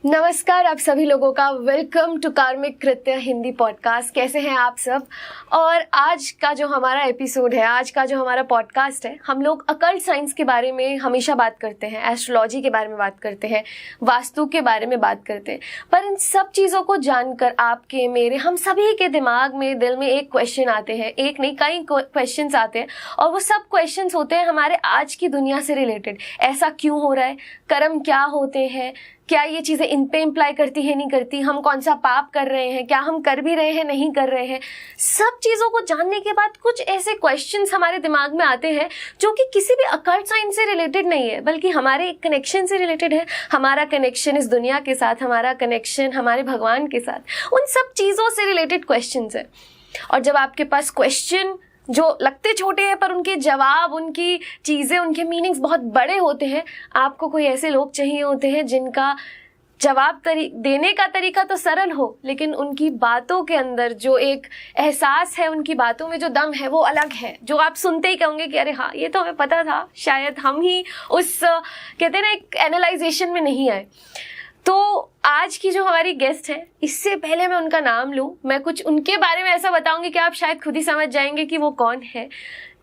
नमस्कार आप सभी लोगों का वेलकम टू कार्मिक कृत्य हिंदी पॉडकास्ट। कैसे हैं आप सब। और आज का जो हमारा एपिसोड है, आज का जो हमारा पॉडकास्ट है, हम लोग अकल्ट साइंस के बारे में हमेशा बात करते हैं, एस्ट्रोलॉजी के बारे में बात करते हैं, वास्तु के बारे में बात करते हैं। पर इन सब चीज़ों को जानकर आपके, मेरे, हम सभी के दिमाग में, दिल में एक क्वेश्चन आते हैं, एक नहीं कई क्वेश्चंस आते हैं। और वो सब क्वेश्चंस होते हैं हमारे आज की दुनिया से रिलेटेड। ऐसा क्यों हो रहा है, कर्म क्या होते हैं, क्या ये चीज़ें इन पे इम्प्लाई करती है, नहीं करती, हम कौन सा पाप कर रहे हैं, क्या हम कर भी रहे हैं, नहीं कर रहे हैं। सब चीज़ों को जानने के बाद कुछ ऐसे क्वेश्चंस हमारे दिमाग में आते हैं जो कि किसी भी अकल्ट साइंस से रिलेटेड नहीं है, बल्कि हमारे एक कनेक्शन से रिलेटेड है। हमारा कनेक्शन इस दुनिया के साथ, हमारा कनेक्शन हमारे भगवान के साथ, उन सब चीज़ों से रिलेटेड क्वेश्चंस है। और जब आपके पास क्वेश्चन जो लगते छोटे हैं पर उनके जवाब, उनकी चीज़ें, उनके मीनिंग्स बहुत बड़े होते हैं, आपको कोई ऐसे लोग चाहिए होते हैं जिनका जवाब देने का तरीका तो सरल हो, लेकिन उनकी बातों के अंदर जो एक एहसास है, उनकी बातों में जो दम है वो अलग है, जो आप सुनते ही कहोगे कि अरे हाँ ये तो हमें पता था, शायद हम ही उस कहते हैं ना एक एनालाइजेशन में नहीं आए। तो आज की जो हमारी गेस्ट है, इससे पहले मैं उनका नाम लूँ, मैं कुछ उनके बारे में ऐसा बताऊंगी कि आप शायद खुद ही समझ जाएंगे कि वो कौन है।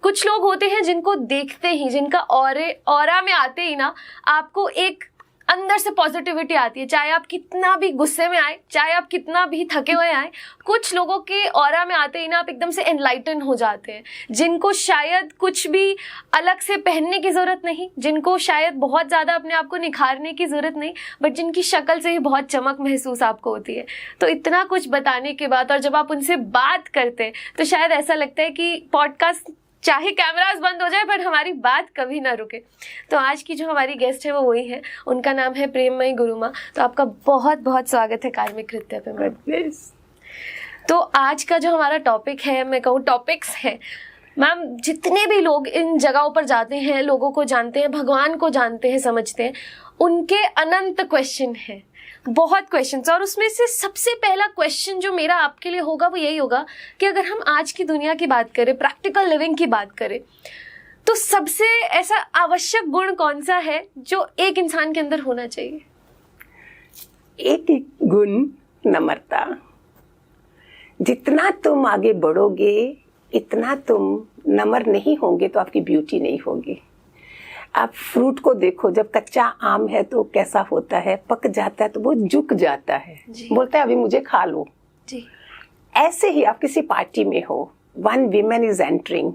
कुछ लोग होते हैं जिनको देखते ही, जिनका ऑरा में आते ही ना आपको एक अंदर से पॉजिटिविटी आती है, चाहे आप कितना भी गुस्से में आए, चाहे आप कितना भी थके हुए आए। कुछ लोगों के ऑरा में आते ही ना आप एकदम से एनलाइटन हो जाते हैं, जिनको शायद कुछ भी अलग से पहनने की ज़रूरत नहीं, जिनको शायद बहुत ज़्यादा अपने आप को निखारने की ज़रूरत नहीं, बट जिनकी शक्ल से ही बहुत चमक महसूस आपको होती है। तो इतना कुछ बताने के बाद और जब आप उनसे बात करते हैं तो शायद ऐसा लगता है कि पॉडकास्ट चाहे कैमरास बंद हो जाए पर हमारी बात कभी ना रुके। तो आज की जो हमारी गेस्ट है वो वही है, उनका नाम है प्रेममयी गुरुमा। तो आपका बहुत बहुत स्वागत है कार्मिक कृत्य पे मैम। तो आज का जो हमारा टॉपिक है, मैं कहूँ टॉपिक्स है मैम, जितने भी लोग इन जगहों पर जाते हैं, लोगों को जानते हैं, भगवान को जानते हैं, समझते हैं, उनके अनंत क्वेश्चन हैं, बहुत क्वेश्चंस। और उसमें से सबसे पहला क्वेश्चन जो मेरा आपके लिए होगा वो यही होगा कि अगर हम आज की दुनिया की बात करें, प्रैक्टिकल लिविंग की बात करें, तो सबसे ऐसा आवश्यक गुण कौन सा है जो एक इंसान के अंदर होना चाहिए? एक गुण, नम्रता। जितना तुम आगे बढ़ोगे, इतना तुम नम्र नहीं होंगे तो आपकी ब्यूटी नहीं होगी। आप फ्रूट को देखो, जब कच्चा आम है तो कैसा होता है, पक जाता है तो वो झुक जाता है, बोलता है अभी मुझे खा लो जी। ऐसे ही आप किसी पार्टी में हो, वन वीमेन इज एंटरिंग,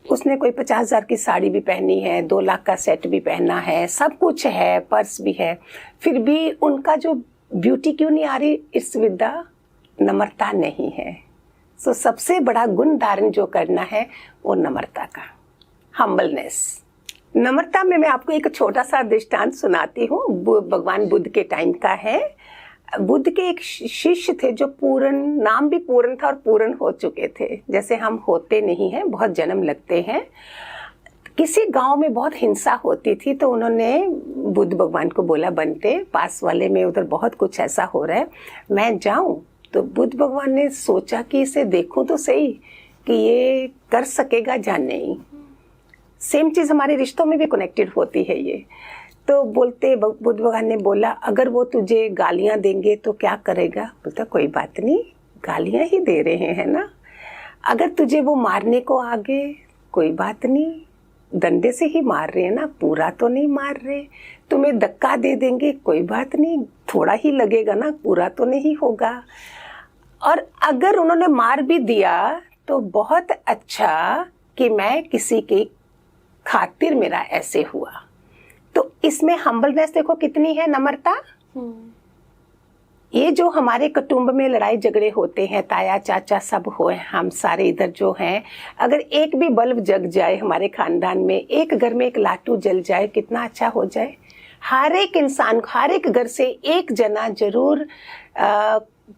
उसने कोई 50,000 की साड़ी भी पहनी है, 2 लाख का सेट भी पहना है, सब कुछ है, पर्स भी है, फिर भी उनका जो ब्यूटी क्यों नहीं आ रही? इट्स विद द नम्रता नहीं है। सो सबसे बड़ा गुण धारण जो करना है वो नम्रता का, हम्बलनेस। नम्रता में मैं आपको एक छोटा सा दृष्टांत सुनाती हूँ। भगवान बुद्ध के टाइम का है। बुद्ध के एक शिष्य थे जो पूर्ण, नाम भी पूर्ण था और पूर्ण हो चुके थे। जैसे हम होते नहीं हैं, बहुत जन्म लगते हैं। किसी गांव में बहुत हिंसा होती थी तो उन्होंने बुद्ध भगवान को बोला, बनते पास वाले में उधर बहुत कुछ ऐसा हो रहा है, मैं जाऊं? तो बुद्ध भगवान ने सोचा कि इसे देखूं तो सही कि ये कर सकेगा या नहीं। सेम चीज़ हमारे रिश्तों में भी कनेक्टेड होती है ये। तो बोलते, बुद्ध भगवान ने बोला, अगर वो तुझे गालियां देंगे तो क्या करेगा? बोलता कोई बात नहीं, गालियां ही दे रहे हैं ना। अगर तुझे वो मारने को आ गए, कोई बात नहीं, डंडे से ही मार रहे हैं ना, पूरा तो नहीं मार रहे। तुम्हें धक्का दे देंगे, कोई बात नहीं, थोड़ा ही लगेगा ना, पूरा तो नहीं होगा। और अगर उन्होंने मार भी दिया तो बहुत अच्छा कि मैं किसी की खातिर मेरा ऐसे हुआ। तो इसमें हम्बलनेस देखो कितनी है, नम्रता। ये जो हमारे कुटुंब में लड़ाई झगड़े होते हैं, ताया चाचा सब हो, हम सारे इधर जो हैं, अगर एक भी बल्ब जग जाए हमारे खानदान में, एक घर में एक लाटू जल जाए, कितना अच्छा हो जाए। हर एक इंसान, हर एक घर से एक जना जरूर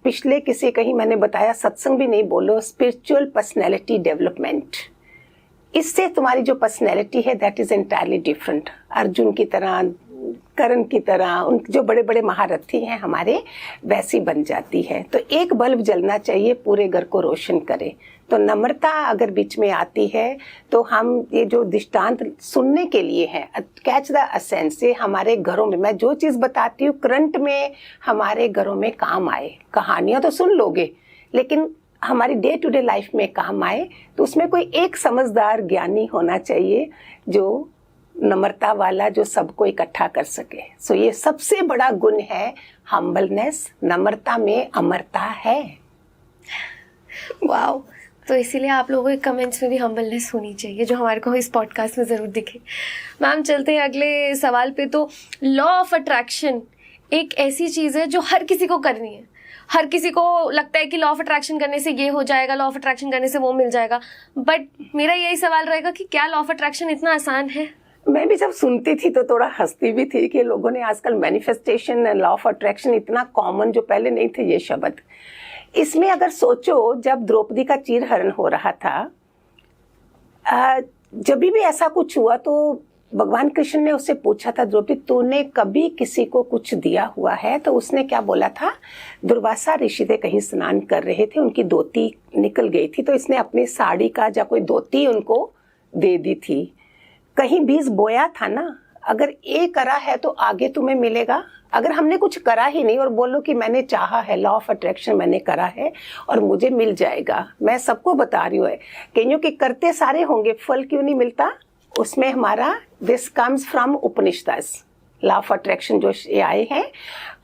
पिछले किसी कहीं मैंने बताया, सत्संग भी नहीं बोलो, स्पिरिचुअल पर्सनैलिटी डेवलपमेंट, इससे तुम्हारी जो पर्सनैलिटी है that is entirely different. Arjun की तरह कर्ण की तरह, उन जो बड़े बड़े महारथी हैं हमारे, वैसी बन जाती है। तो एक बल्ब जलना चाहिए, पूरे घर को रोशन करे। तो नम्रता अगर बीच में आती है तो हम ये जो दृष्टांत सुनने के लिए है, कैच द एसेंस, से हमारे घरों में, मैं जो चीज़ बताती हूँ करंट में हमारे घरों में काम आए। कहानियाँ तो सुन लोगे, लेकिन हमारी डे टू डे लाइफ में काम आए। तो उसमें कोई एक समझदार ज्ञानी होना चाहिए जो नम्रता वाला, जो सबको इकट्ठा कर सके। सो ये सबसे बड़ा गुण है हम्बलनेस। नम्रता में अमरता है। वाओ, तो इसीलिए आप लोगों के कमेंट्स में भी हम्बलनेस होनी चाहिए, जो हमारे को इस पॉडकास्ट में ज़रूर दिखे। मैम चलते हैं अगले सवाल पे। तो लॉ ऑफ अट्रैक्शन एक ऐसी चीज़ है जो हर किसी को करनी है। हर किसी को लगता है कि लॉ ऑफ अट्रैक्शन करने से ये हो जाएगा, लॉ ऑफ अट्रैक्शन करने से वो मिल जाएगा। बट मेरा यही सवाल रहेगा कि क्या लॉ ऑफ अट्रैक्शन इतना आसान है? मैं भी जब सुनती थी तो थोड़ा हंसती भी थी कि लोगों ने आजकल मैनिफेस्टेशन, लॉ ऑफ अट्रैक्शन इतना कॉमन, जो पहले नहीं थे ये शब्द। इसमें अगर सोचो, जब द्रौपदी का चीरहरण हो रहा था, जब भी ऐसा कुछ हुआ तो भगवान कृष्ण ने उससे पूछा था, द्रौपदी तूने कभी किसी को कुछ दिया हुआ है? तो उसने क्या बोला था, दुर्वासा ऋषि थे कहीं स्नान कर रहे थे, उनकी धोती निकल गई थी, तो इसने अपनी साड़ी का या कोई धोती उनको दे दी थी। कहीं बीज बोया था ना, अगर ये करा है तो आगे तुम्हें मिलेगा। अगर हमने कुछ करा ही नहीं और बोलो कि मैंने चाहा है, लॉ ऑफ अट्रैक्शन मैंने करा है और मुझे मिल जाएगा, मैं सबको बता रही हूँ, क्योंकि करते सारे होंगे, फल क्यों नहीं मिलता? उसमें हमारा this comes from Upanishads, law of attraction जो ये आए हैं,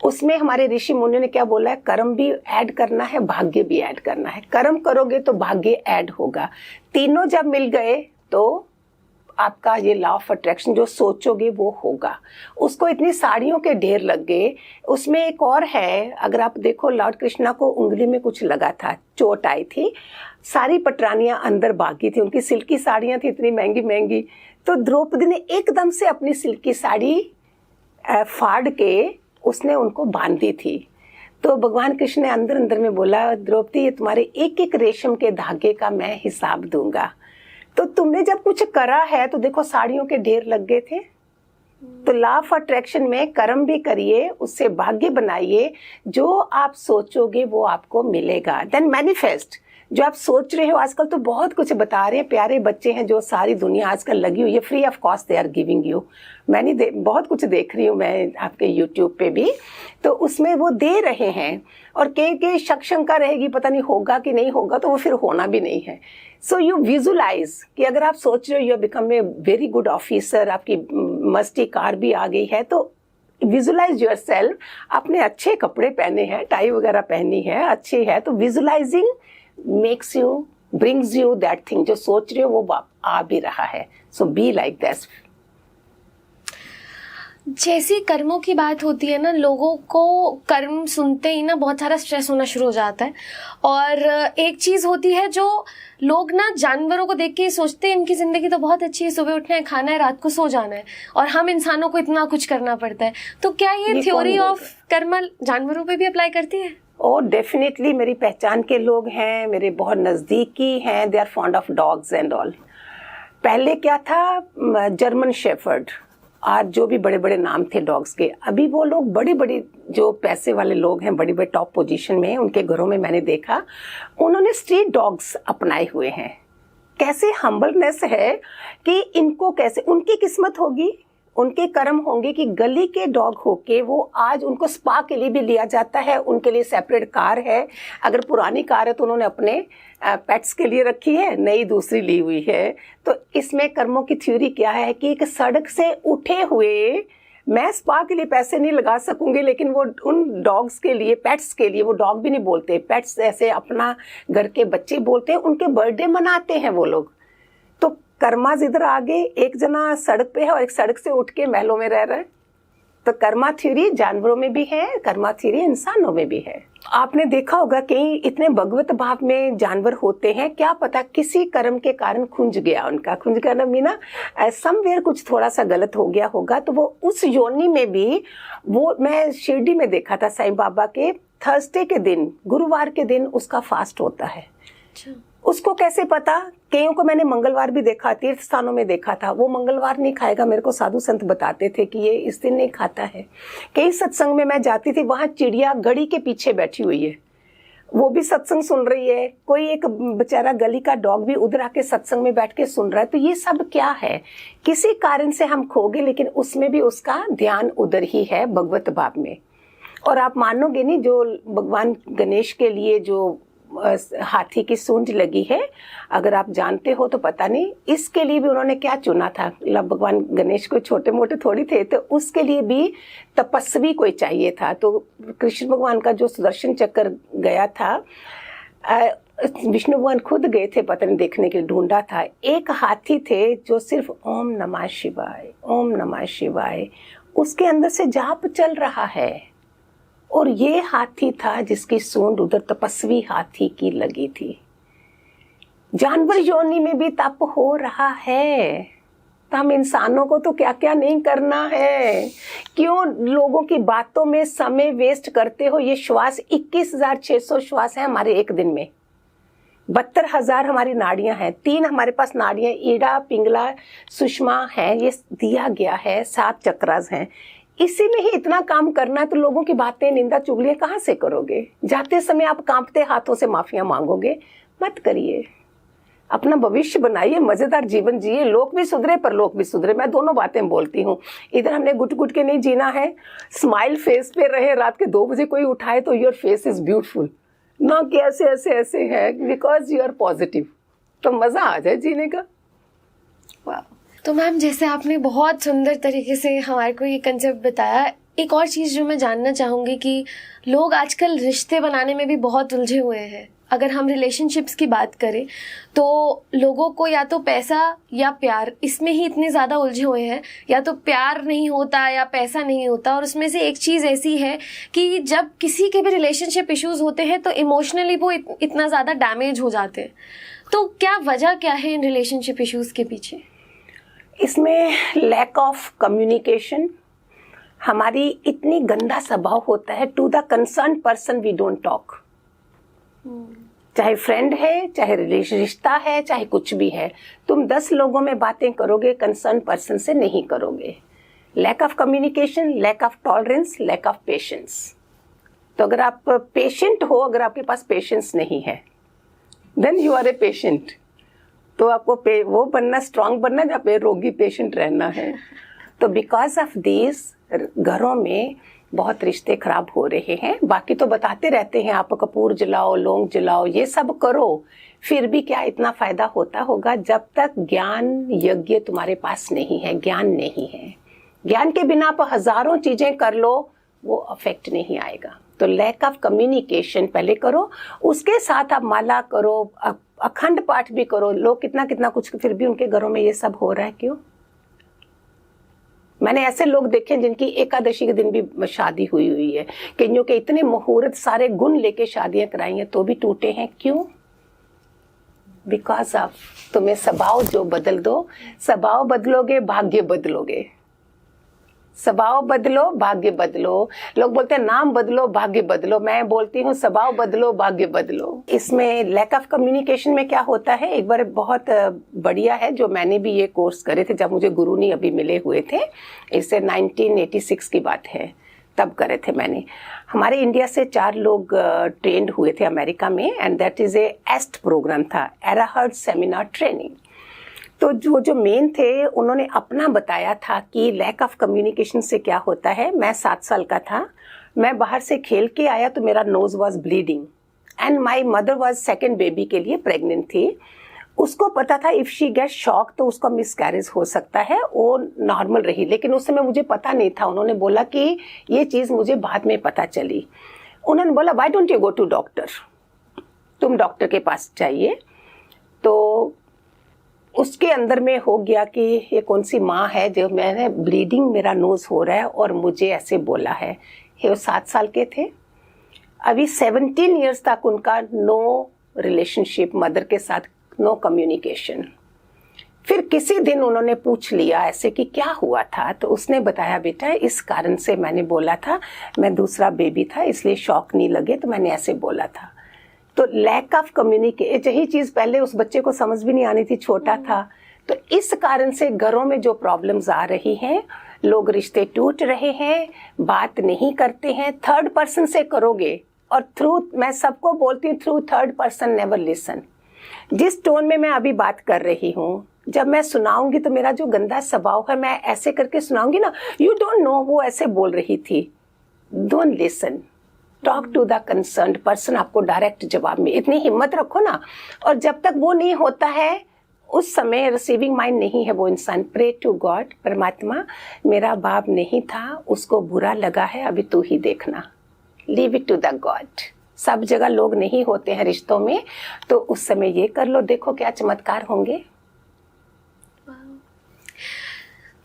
उसमें हमारे ऋषि मुनियों ने क्या बोला है, कर्म भी ऐड करना है, भाग्य भी ऐड करना है। कर्म करोगे तो भाग्य ऐड होगा। तीनों जब मिल गए तो आपका ये लॉ ऑफ अट्रैक्शन, जो सोचोगे वो होगा। उसको इतनी साड़ियों के ढेर लग गए। उसमें एक और है, अगर आप देखो, लॉर्ड कृष्णा को उंगली में कुछ लगा था, चोट आई थी, सारी पटरानियां अंदर भागी थी, उनकी सिल्की साड़ियां थी इतनी महंगी महंगी। तो द्रौपदी ने एकदम से अपनी सिल्की साड़ी फाड़ के उसने उनको बांधी थी। तो भगवान कृष्ण ने अंदर अंदर में बोला, द्रौपदी ये तुम्हारे एक एक रेशम के धागे का मैं हिसाब दूंगा। तो तुमने जब कुछ करा है तो देखो साड़ियों के ढेर लग गए थे। तो लॉ ऑफ अट्रैक्शन में कर्म भी करिए, उससे भाग्य बनाइए, जो आप सोचोगे वो आपको मिलेगा। देन मैनिफेस्ट, जो आप सोच रहे हो। आजकल तो बहुत कुछ बता रहे हैं, प्यारे बच्चे हैं जो सारी दुनिया आजकल लगी हुई है, free of cost they are giving you. मैंने बहुत कुछ देख रही हूँ मैं आपके यूट्यूब पे भी, तो उसमें वो दे रहे हैं। और कई शक शंका रहेगी, पता नहीं होगा कि नहीं होगा, तो वो फिर होना भी नहीं है। सो यू विजुलाइज कि अगर आप सोच रहे हो you become a very good officer, आपकी मस्ती कार भी आ गई है, तो विजुलाइज योर सेल्फ। आपने अच्छे कपड़े पहने हैं, टाई वगैरह पहनी है, अच्छी है, तो visualising makes you, brings you that thing. जो सोच रहे हो वो आ भी रहा है। सो बी लाइक दैट। जैसी कर्मों की बात होती है ना, लोगों को कर्म सुनते ही ना बहुत सारा स्ट्रेस होना शुरू हो जाता है। और एक चीज़ होती है जो लोग ना जानवरों को देख के सोचते हैं इनकी ज़िंदगी तो बहुत अच्छी है, सुबह उठना है, खाना है, रात को सो जाना है, और हम इंसानों को इतना कुछ करना पड़ता है। तो क्या ये थ्योरी ऑफ कर्म जानवरों पे भी अप्लाई करती है? Oh definitely. मेरी पहचान के लोग हैं, मेरे बहुत नज़दीकी हैं, they are fond of dogs and all. पहले क्या था, जर्मन शेफर्ड, आज जो भी बड़े बड़े नाम थे डॉग्स के, अभी वो लोग बड़ी बड़ी जो पैसे वाले लोग हैं, बड़ी बड़ी टॉप पोजीशन में, उनके घरों में मैंने देखा उन्होंने स्ट्रीट डॉग्स अपनाए हुए हैं। कैसे हम्बलनेस है कि इनको कैसे, उनकी किस्मत होगी, उनके कर्म होंगे कि गली के डॉग होके वो आज उनको स्पा के लिए भी लिया जाता है, उनके लिए सेपरेट कार है। अगर पुरानी कार है तो उन्होंने अपने पेट्स के लिए रखी है, नई दूसरी ली हुई है। तो इसमें कर्मों की थ्योरी क्या है कि एक सड़क से उठे हुए, मैं स्पा के लिए पैसे नहीं लगा सकूंगी, लेकिन वो उन डॉग्स के लिए, पेट्स के लिए, वो डॉग भी नहीं बोलते, पेट्स ऐसे अपना घर के बच्चे बोलते हैं, उनके बर्थडे मनाते हैं वो लोग। तो कर्माज इधर आगे, एक जना सड़क पे है और एक सड़क से उठ के महलों में रह रहा है। तो कर्मा थ्योरी जानवरों में भी है, कर्मा थ्योरी इंसानों में भी है। आपने देखा होगा कहीं इतने भगवत भाव में जानवर होते हैं, क्या पता किसी कर्म के कारण खुंज गया उनका, खुंज गया ना मीना समवेयर कुछ थोड़ा सा गलत हो गया होगा, तो वो उस योनि में भी, वो मैं शिरडी में देखा था साईं बाबा के, थर्सडे के दिन, गुरुवार के दिन उसका फास्ट होता है। उसको कैसे पता? कईयों को मैंने मंगलवार भी देखा, तीर्थ स्थानों में देखा था, वो मंगलवार नहीं खाएगा, मेरे को साधु संत बताते थे कि ये इस दिन नहीं खाता है। कई सत्संग में मैं जाती थी, वहां चिड़िया घड़ी के पीछे बैठी हुई है, वो भी सत्संग सुन रही है। कोई एक बेचारा गली का डॉग भी उधर आके सत्संग में बैठ के सुन रहा है। तो ये सब क्या है? किसी कारण से हम खो गए, लेकिन उसमें भी उसका ध्यान उधर ही है, भगवत भाव में। और आप मानोगे नहीं, जो भगवान गणेश के लिए जो हाथी की सूंड लगी है, अगर आप जानते हो तो पता नहीं, इसके लिए भी उन्होंने क्या चुना था? भगवान गणेश कोई छोटे मोटे थोड़ी थे, तो उसके लिए भी तपस्वी कोई चाहिए था। तो कृष्ण भगवान का जो सुदर्शन चक्र गया था, विष्णु भगवान खुद गए थे पता नहीं देखने के लिए, ढूंढा था। एक हाथी थे जो सिर्फ ओम नमः शिवाय, ओम नमः शिवाय, उसके अंदर से जाप चल रहा है। और ये हाथी था जिसकी सूंड उधर तपस्वी हाथी की लगी थी। जानवर योनि में भी तप हो रहा है, तो हम इंसानों को तो क्या क्या नहीं करना है। क्यों लोगों की बातों में समय वेस्ट करते हो? ये श्वास 21,600 श्वास है हमारे एक दिन में, 72,000 हमारी नाड़ियां हैं, 3 हमारे पास नाड़ियां, ईड़ा, पिंगला, सुषमा है, ये दिया गया है, 7 चक्रास हैं। इसी में ही इतना काम करना है, तो लोगों की बातें, निंदा, चुगलियां कहाँ से करोगे? जाते समय आप कांपते हाथों से माफिया मांगोगे? मत करिए। अपना भविष्य बनाइए, मजेदार जीवन जिए, लोग भी सुधरे परलोक भी सुधरे। मैं दोनों बातें बोलती हूँ। इधर हमने गुट गुट के नहीं जीना है, स्माइल फेस पे रहे। रात के 2 बजे कोई उठाए तो योर फेस इज ब्यूटीफुल, ना कि ऐसे ऐसे ऐसे है, बिकॉज यू आर पॉजिटिव, तो मजा आ जाए जीने का। वाह। तो मैम, जैसे आपने बहुत सुंदर तरीके से हमारे को ये कंसेप्ट बताया, एक और चीज़ जो मैं जानना चाहूँगी कि लोग आजकल रिश्ते बनाने में भी बहुत उलझे हुए हैं। अगर हम रिलेशनशिप्स की बात करें तो लोगों को या तो पैसा या प्यार, इसमें ही इतने ज़्यादा उलझे हुए हैं। या तो प्यार नहीं होता या पैसा नहीं होता, और उसमें से एक चीज़ ऐसी है कि जब किसी के भी रिलेशनशिप इश्यूज़ होते हैं तो इमोशनली वो इतना ज़्यादा डैमेज हो जाते हैं। तो क्या वजह क्या है इन रिलेशनशिप इश्यूज़ के पीछे? इसमें लैक ऑफ कम्युनिकेशन, हमारी इतनी गंदा स्वभाव होता है, to the concern person we don't talk. चाहे फ्रेंड है, चाहे रिश्ता है, चाहे कुछ भी है, तुम 10 लोगों में बातें करोगे, कंसर्न पर्सन से नहीं करोगे। Lack of communication, lack of tolerance, lack of patience. तो अगर आप पेशेंट हो, अगर आपके पास पेशेंस नहीं है, then you are a patient. तो आपको वो बनना, स्ट्रांग बनना, जहाँ पे रोगी पेशेंट रहना है। तो बिकॉज ऑफ दिस घरों में बहुत रिश्ते खराब हो रहे हैं। बाकी तो बताते रहते हैं, आप कपूर जलाओ, लौंग जलाओ, ये सब करो, फिर भी क्या इतना फायदा होता होगा जब तक ज्ञान यज्ञ तुम्हारे पास नहीं है, ज्ञान नहीं है। ज्ञान के बिना आप हजारों चीजें कर लो, वो अफेक्ट नहीं आएगा। तो लैक ऑफ कम्युनिकेशन पहले करो, उसके साथ आप माला करो, अखंड पाठ भी करो। लोग कितना कितना कुछ, फिर भी उनके घरों में ये सब हो रहा है, क्यों? मैंने ऐसे लोग देखे जिनकी एकादशी के दिन भी शादी हुई है, कईयों के इतने मुहूर्त, सारे गुण लेके शादियां कराई हैं, तो भी टूटे हैं, क्यों? बिकॉज ऑफ तुम्हें स्वभाव जो बदल दो, स्वभाव बदलोगे भाग्य बदलोगे। स्वभाव बदलो भाग्य बदलो। लोग बोलते हैं नाम बदलो भाग्य बदलो, मैं बोलती हूँ स्वभाव बदलो भाग्य बदलो। इसमें लैक ऑफ कम्युनिकेशन में क्या होता है, एक बार बहुत बढ़िया है जो मैंने भी ये कोर्स करे थे, जब मुझे गुरु नहीं अभी मिले हुए थे, इससे 1986 की बात है, तब करे थे मैंने। हमारे इंडिया से 4 लोग ट्रेंड हुए थे अमेरिका में, and that is a est program था, एराहर्ड सेमिनार ट्रेनिंग। तो जो मेन थे उन्होंने अपना बताया था कि लैक ऑफ कम्युनिकेशन से क्या होता है। मैं 7 साल का था, मैं बाहर से खेल के आया तो मेरा nose was bleeding, and my mother was second baby के लिए प्रेग्नेंट थी। उसको पता था इफ शी गेट शॉक तो उसका मिसकैरेज हो सकता है, वो नॉर्मल रही, लेकिन उस समय मुझे पता नहीं था। उन्होंने बोला कि ये चीज़ मुझे बाद में पता चली। उन्होंने बोला why don't you go to doctor, तुम डॉक्टर के पास जाइए। तो उसके अंदर में हो गया कि ये कौन सी माँ है जो, मैंने ब्लीडिंग, मेरा नोज हो रहा है और मुझे ऐसे बोला है। ये 7 साल के थे। अभी 17 इयर्स तक उनका नो रिलेशनशिप मदर के साथ, नो कम्युनिकेशन। फिर किसी दिन उन्होंने पूछ लिया ऐसे कि क्या हुआ था, तो उसने बताया बेटा इस कारण से मैंने बोला था, मैं दूसरा बेबी था इसलिए शॉक नहीं लगे तो मैंने ऐसे बोला था। तो लैक ऑफ कम्युनिकेशन, यही चीज पहले उस बच्चे को समझ भी नहीं आनी थी, छोटा था। तो इस कारण से घरों में जो प्रॉब्लम्स आ रही हैं, लोग रिश्ते टूट रहे हैं, बात नहीं करते हैं, थर्ड पर्सन से करोगे, और थ्रू, मैं सबको बोलती हूँ, through third person never listen. जिस टोन में मैं अभी बात कर रही हूँ, जब मैं सुनाऊंगी तो मेरा जो गंदा स्वभाव है, मैं ऐसे करके सुनाऊंगी ना, यू डोंट नो वो ऐसे बोल रही थी, don't listen, talk to the concerned person, आपको डायरेक्ट जवाब में इतनी हिम्मत रखो ना। और जब तक वो नहीं होता है, उस समय रिसीविंग माइंड नहीं है वो इंसान, प्रे टू गॉड, परमात्मा मेरा बाप नहीं था, उसको बुरा लगा है, अभी तू ही देखना, leave it to the God. सब जगह लोग नहीं होते हैं रिश्तों में, तो उस समय ये कर लो, देखो क्या चमत्कार होंगे।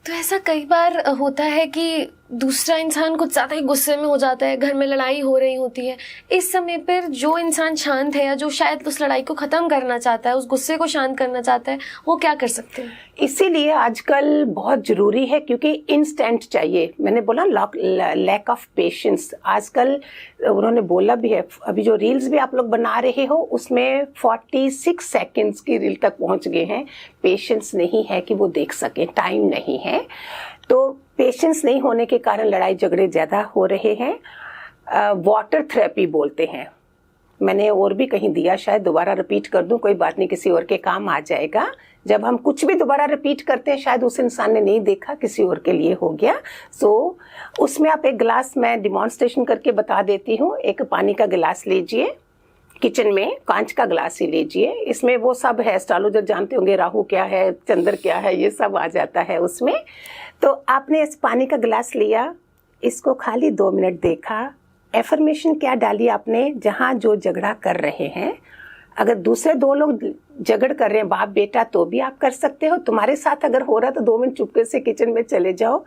तो ऐसा कई बार होता है कि दूसरा इंसान कुछ ज़्यादा ही गुस्से में हो जाता है, घर में लड़ाई हो रही होती है, इस समय पर जो इंसान शांत है या जो शायद उस लड़ाई को ख़त्म करना चाहता है, उस गुस्से को शांत करना चाहता है, वो क्या कर सकते हैं? इसीलिए आजकल बहुत ज़रूरी है, क्योंकि इंस्टेंट चाहिए। मैंने बोला लैक ऑफ पेशेंस, आजकल उन्होंने बोला भी है, अभी जो रील्स भी आप लोग बना रहे हो उसमें 46 सेकेंड्स की रील तक पहुंच गए हैं। पेशेंस नहीं है कि वो देख सकें, टाइम नहीं है, तो पेशेंस नहीं होने के कारण लड़ाई झगड़े ज़्यादा हो रहे हैं। वाटर थेरेपी बोलते हैं, मैंने और भी कहीं दिया, शायद दोबारा रिपीट कर दूं, कोई बात नहीं, किसी और के काम आ जाएगा। जब हम कुछ भी दोबारा रिपीट करते हैं, शायद उस इंसान ने नहीं देखा, किसी और के लिए हो गया। सो उसमें आप एक गिलास, मैं डिमॉन्स्ट्रेशन करके बता देती हूँ, एक पानी का गिलास लीजिए, किचन में कांच का गिलास ही लीजिए, इसमें वो सब है, एस्ट्रोलॉजर जानते होंगे, राहु क्या है, चंद्र क्या है, ये सब आ जाता है उसमें। तो आपने इस पानी का गिलास लिया, इसको खाली 2 मिनट देखा, एफर्मेशन क्या डाली आपने, जहाँ जो झगड़ा कर रहे हैं, अगर दूसरे 2 लोग झगड़ कर रहे हैं, बाप बेटा, तो भी आप कर सकते हो। तुम्हारे साथ अगर हो रहा तो 2 मिनट चुपके से किचन में चले जाओ,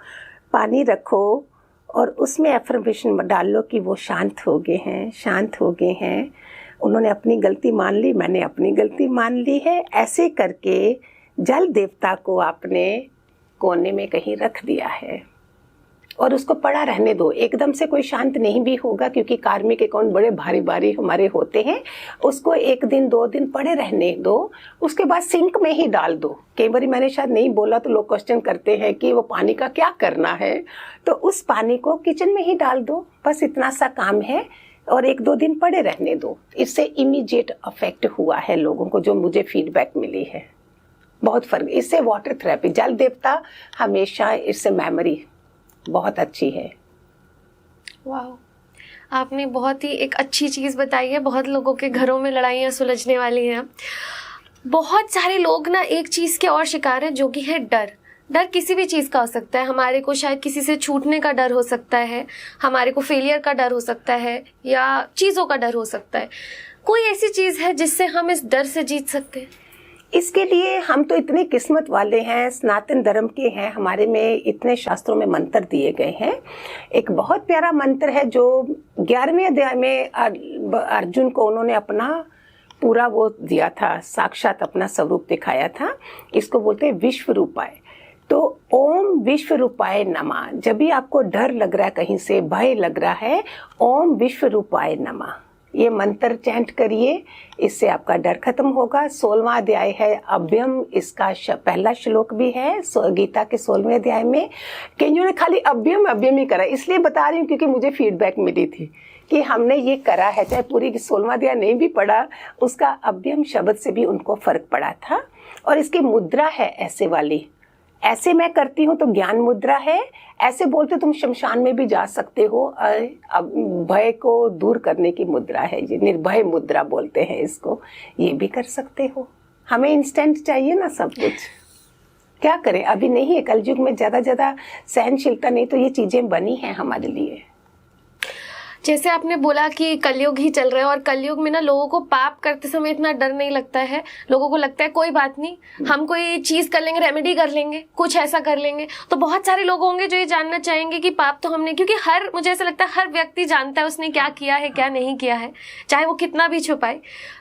पानी रखो और उसमें एफर्मेशन डाल लो कि वो शांत हो गए हैं, शांत हो गए हैं, उन्होंने अपनी गलती मान ली, मैंने अपनी गलती मान ली है। ऐसे करके जल देवता को आपने कोने में कहीं रख दिया है और उसको पड़ा रहने दो। एकदम से कोई शांत नहीं भी होगा, क्योंकि कार्मिक अकाउंट बड़े भारी भारी हमारे होते हैं। उसको 1 दिन 2 दिन पड़े रहने दो, उसके बाद सिंक में ही डाल दो। कई बार मैंने शायद नहीं बोला तो लोग क्वेश्चन करते हैं कि वो पानी का क्या करना है, तो उस पानी को किचन में ही डाल दो, बस इतना सा काम है, और 1-2 दिन पड़े रहने दो। इससे इमीडिएट अफेक्ट हुआ है लोगों को, जो मुझे फीडबैक मिली है, बहुत फर्क। इससे वाटर थेरेपी, जल देवता हमेशा, इससे मेमोरी बहुत अच्छी है। वाह, आपने बहुत ही एक अच्छी चीज़ बताई है। बहुत लोगों के घरों में लड़ाइयाँ सुलझने वाली हैं। बहुत सारे लोग ना एक चीज़ के और शिकार हैं, जो कि है डर। डर किसी भी चीज़ का हो सकता है। हमारे को शायद किसी से छूटने का डर हो सकता है, हमारे को फेलियर का डर हो सकता है, या चीज़ों का डर हो सकता है। कोई ऐसी चीज़ है जिससे हम इस डर से जीत सकते हैं? इसके लिए हम तो इतने किस्मत वाले हैं, सनातन धर्म के हैं, हमारे में इतने शास्त्रों में मंत्र दिए गए हैं। एक बहुत प्यारा मंत्र है जो 11वें अध्याय में अर्जुन को उन्होंने अपना पूरा वो दिया था, साक्षात अपना स्वरूप दिखाया था। इसको बोलते हैं विश्व रूपाय। तो ओम विश्व रूपाय नमः। जब भी आपको डर लग रहा है, कहीं से भय लग रहा है, ओम विश्व रूपाय नमः, ये मंत्र चैंट करिए, इससे आपका डर खत्म होगा। 16वां अध्याय है अभ्यम, इसका पहला श्लोक भी है गीता के 16वें अध्याय में। कईयों ने खाली अभ्यम अभ्यम ही करा, इसलिए बता रही हूँ क्योंकि मुझे फीडबैक मिली थी कि हमने ये करा है, चाहे पूरी 16वां अध्याय नहीं भी पढ़ा, उसका अभ्यम शब्द से भी उनको फर्क पड़ा था। और इसकी मुद्रा है ऐसे वाली, ऐसे मैं करती हूँ तो ज्ञान मुद्रा है, ऐसे बोलते तुम शमशान में भी जा सकते हो। भय को दूर करने की मुद्रा है ये, निर्भय मुद्रा बोलते हैं इसको, ये भी कर सकते हो। हमें इंस्टेंट चाहिए ना सब कुछ, क्या करें, अभी नहीं है, कलयुग में ज़्यादा सहनशीलता नहीं, तो ये चीज़ें बनी हैं हमारे लिए। जैसे आपने बोला कि कलयुग ही चल रहा है, और कलयुग में ना लोगों को पाप करते समय इतना डर नहीं लगता है। लोगों को लगता है कोई बात नहीं, हम कोई चीज़ कर लेंगे, रेमेडी कर लेंगे, कुछ ऐसा कर लेंगे। तो बहुत सारे लोग होंगे जो ये जानना चाहेंगे कि पाप तो हमने, क्योंकि मुझे ऐसा लगता है हर व्यक्ति जानता है उसने क्या किया है क्या नहीं किया है, चाहे वो कितना भी छुपाए।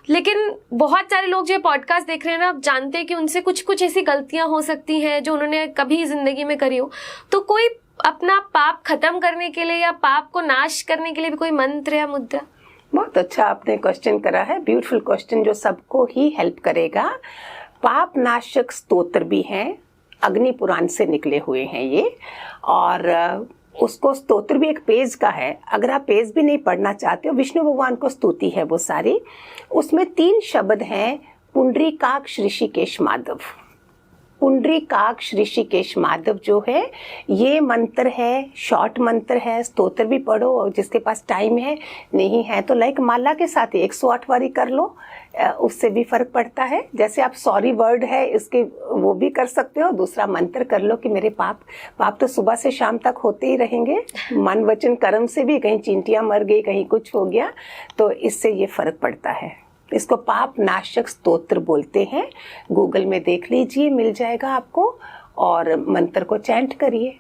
लेकिन बहुत सारे लोग जो पॉडकास्ट देख रहे हैं ना, जानते हैं कि उनसे कुछ ऐसी गलतियाँ हो सकती हैं जो उन्होंने कभी ज़िंदगी में करी हो। तो कोई अपना पाप खत्म करने के लिए या पाप को नाश करने के लिए भी कोई मंत्र या मुद्रा? बहुत अच्छा आपने क्वेश्चन करा है, ब्यूटीफुल क्वेश्चन जो सबको ही हेल्प करेगा। पाप नाशक स्तोत्र भी हैं, अग्नि पुराण से निकले हुए हैं ये, और उसको स्तोत्र भी एक पेज का है। अगर आप पेज भी नहीं पढ़ना चाहते हो, विष्णु भगवान को स्तुति है वो सारी। उसमें 3 शब्द हैं, पुंडरीकाक्ष ऋषिकेश माधव। पुंडरीकाक्ष ऋषिकेश माधव जो है ये मंत्र है, शॉर्ट मंत्र है, स्तोत्र भी पढ़ो, और जिसके पास टाइम है, नहीं है तो लाइक माला के साथ 108 बारी कर लो, उससे भी फर्क पड़ता है। जैसे आप सॉरी वर्ड है इसके वो भी कर सकते हो, दूसरा मंत्र कर लो कि मेरे पाप तो सुबह से शाम तक होते ही रहेंगे, मन वचन कर्म से भी, कहीं चींटियां मर गई, कहीं कुछ हो गया, तो इससे ये फर्क पड़ता है। इसको पाप नाशक स्तोत्र बोलते हैं। गूगल में देख लीजिए, मिल जाएगा आपको, और मंत्र को चैंट करिए।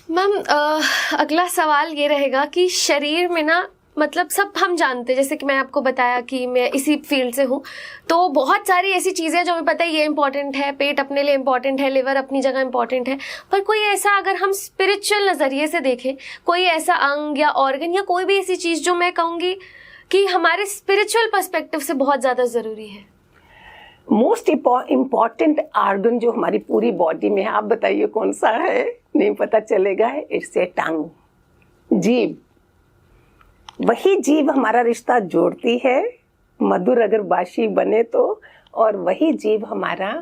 मैम अगला सवाल ये रहेगा कि शरीर में ना, मतलब सब हम जानते हैं, जैसे कि मैं आपको बताया कि मैं इसी फील्ड से हूँ, तो बहुत सारी ऐसी चीज़ें जो हमें पता है ये इंपॉर्टेंट है, पेट अपने लिए इंपॉर्टेंट है, लिवर अपनी जगह इंपॉर्टेंट है, पर कोई ऐसा अगर हम स्पिरिचुअल नज़रिए से देखें, कोई ऐसा अंग या ऑर्गन या कोई भी ऐसी चीज़ जो मैं कहूँगी कि हमारे स्पिरिचुअल पर्सपेक्टिव से बहुत ज़्यादा ज़रूरी है? मोस्ट इम्पॉर्टेंट ऑर्गन जो हमारी पूरी बॉडी में है, आप बताइए कौन सा है? नहीं पता चलेगा। इट्स ए टंग, जीभ। वही जीभ हमारा रिश्ता जोड़ती है, मधुर अगर बाशी बने तो, और वही जीभ हमारा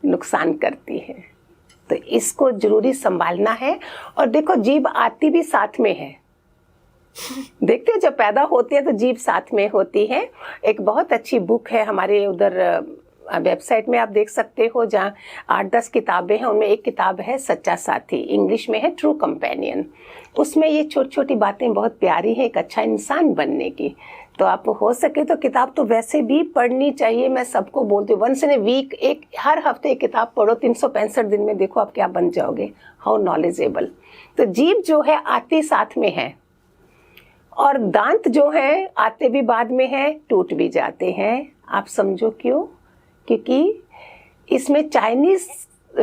नुकसान करती है। तो इसको जरूरी संभालना है। और देखो, जीभ आती भी साथ में है, देखते हो जब पैदा होती है तो जीभ साथ में होती है। एक बहुत अच्छी बुक है हमारे उधर वेबसाइट में, आप देख सकते हो, जहाँ 8-10 किताबें हैं, उनमें एक किताब है सच्चा साथी, इंग्लिश में है ट्रू कंपेनियन। उसमें ये छोटी छोटी बातें बहुत प्यारी हैं एक अच्छा इंसान बनने की। तो आप हो सके तो किताब तो वैसे भी पढ़नी चाहिए, मैं सबको बोलती हूँ, वंस इन ए वीक, हर हफ्ते एक किताब पढ़ो, 365 दिन में देखो आप क्या बन जाओगे, हाउ नॉलेजेबल। तो जीभ जो है आती साथ में है, और दांत जो है आते भी बाद में है, टूट भी जाते हैं। आप समझो क्यों? क्योंकि इसमें चाइनीज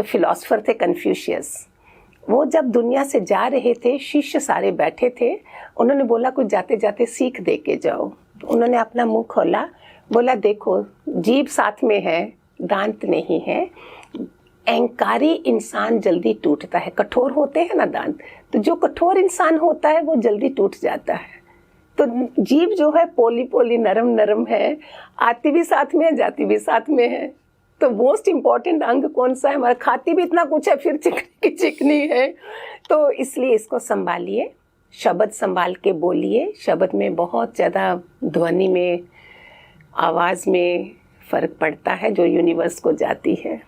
फिलोसफर थे कन्फ्यूशियस, वो जब दुनिया से जा रहे थे, शिष्य सारे बैठे थे, उन्होंने बोला कुछ जाते जाते सीख दे के जाओ। तो उन्होंने अपना मुंह खोला, बोला देखो जीभ साथ में है, दांत नहीं है। अहंकारी इंसान जल्दी टूटता है, कठोर होते हैं ना दांत, तो जो कठोर इंसान होता है वो जल्दी टूट जाता है। तो जीभ जो है पोली पोली नरम नरम है, आती भी साथ में है, जाती भी साथ में है। तो मोस्ट इम्पॉर्टेंट अंग कौन सा है हमारा? खाती भी इतना कुछ है, फिर चिकनी की चिकनी है। तो इसलिए इसको संभालिए, शब्द संभाल के बोलिए। शब्द में बहुत ज़्यादा ध्वनि में, आवाज़ में फ़र्क पड़ता है जो यूनिवर्स को जाती है।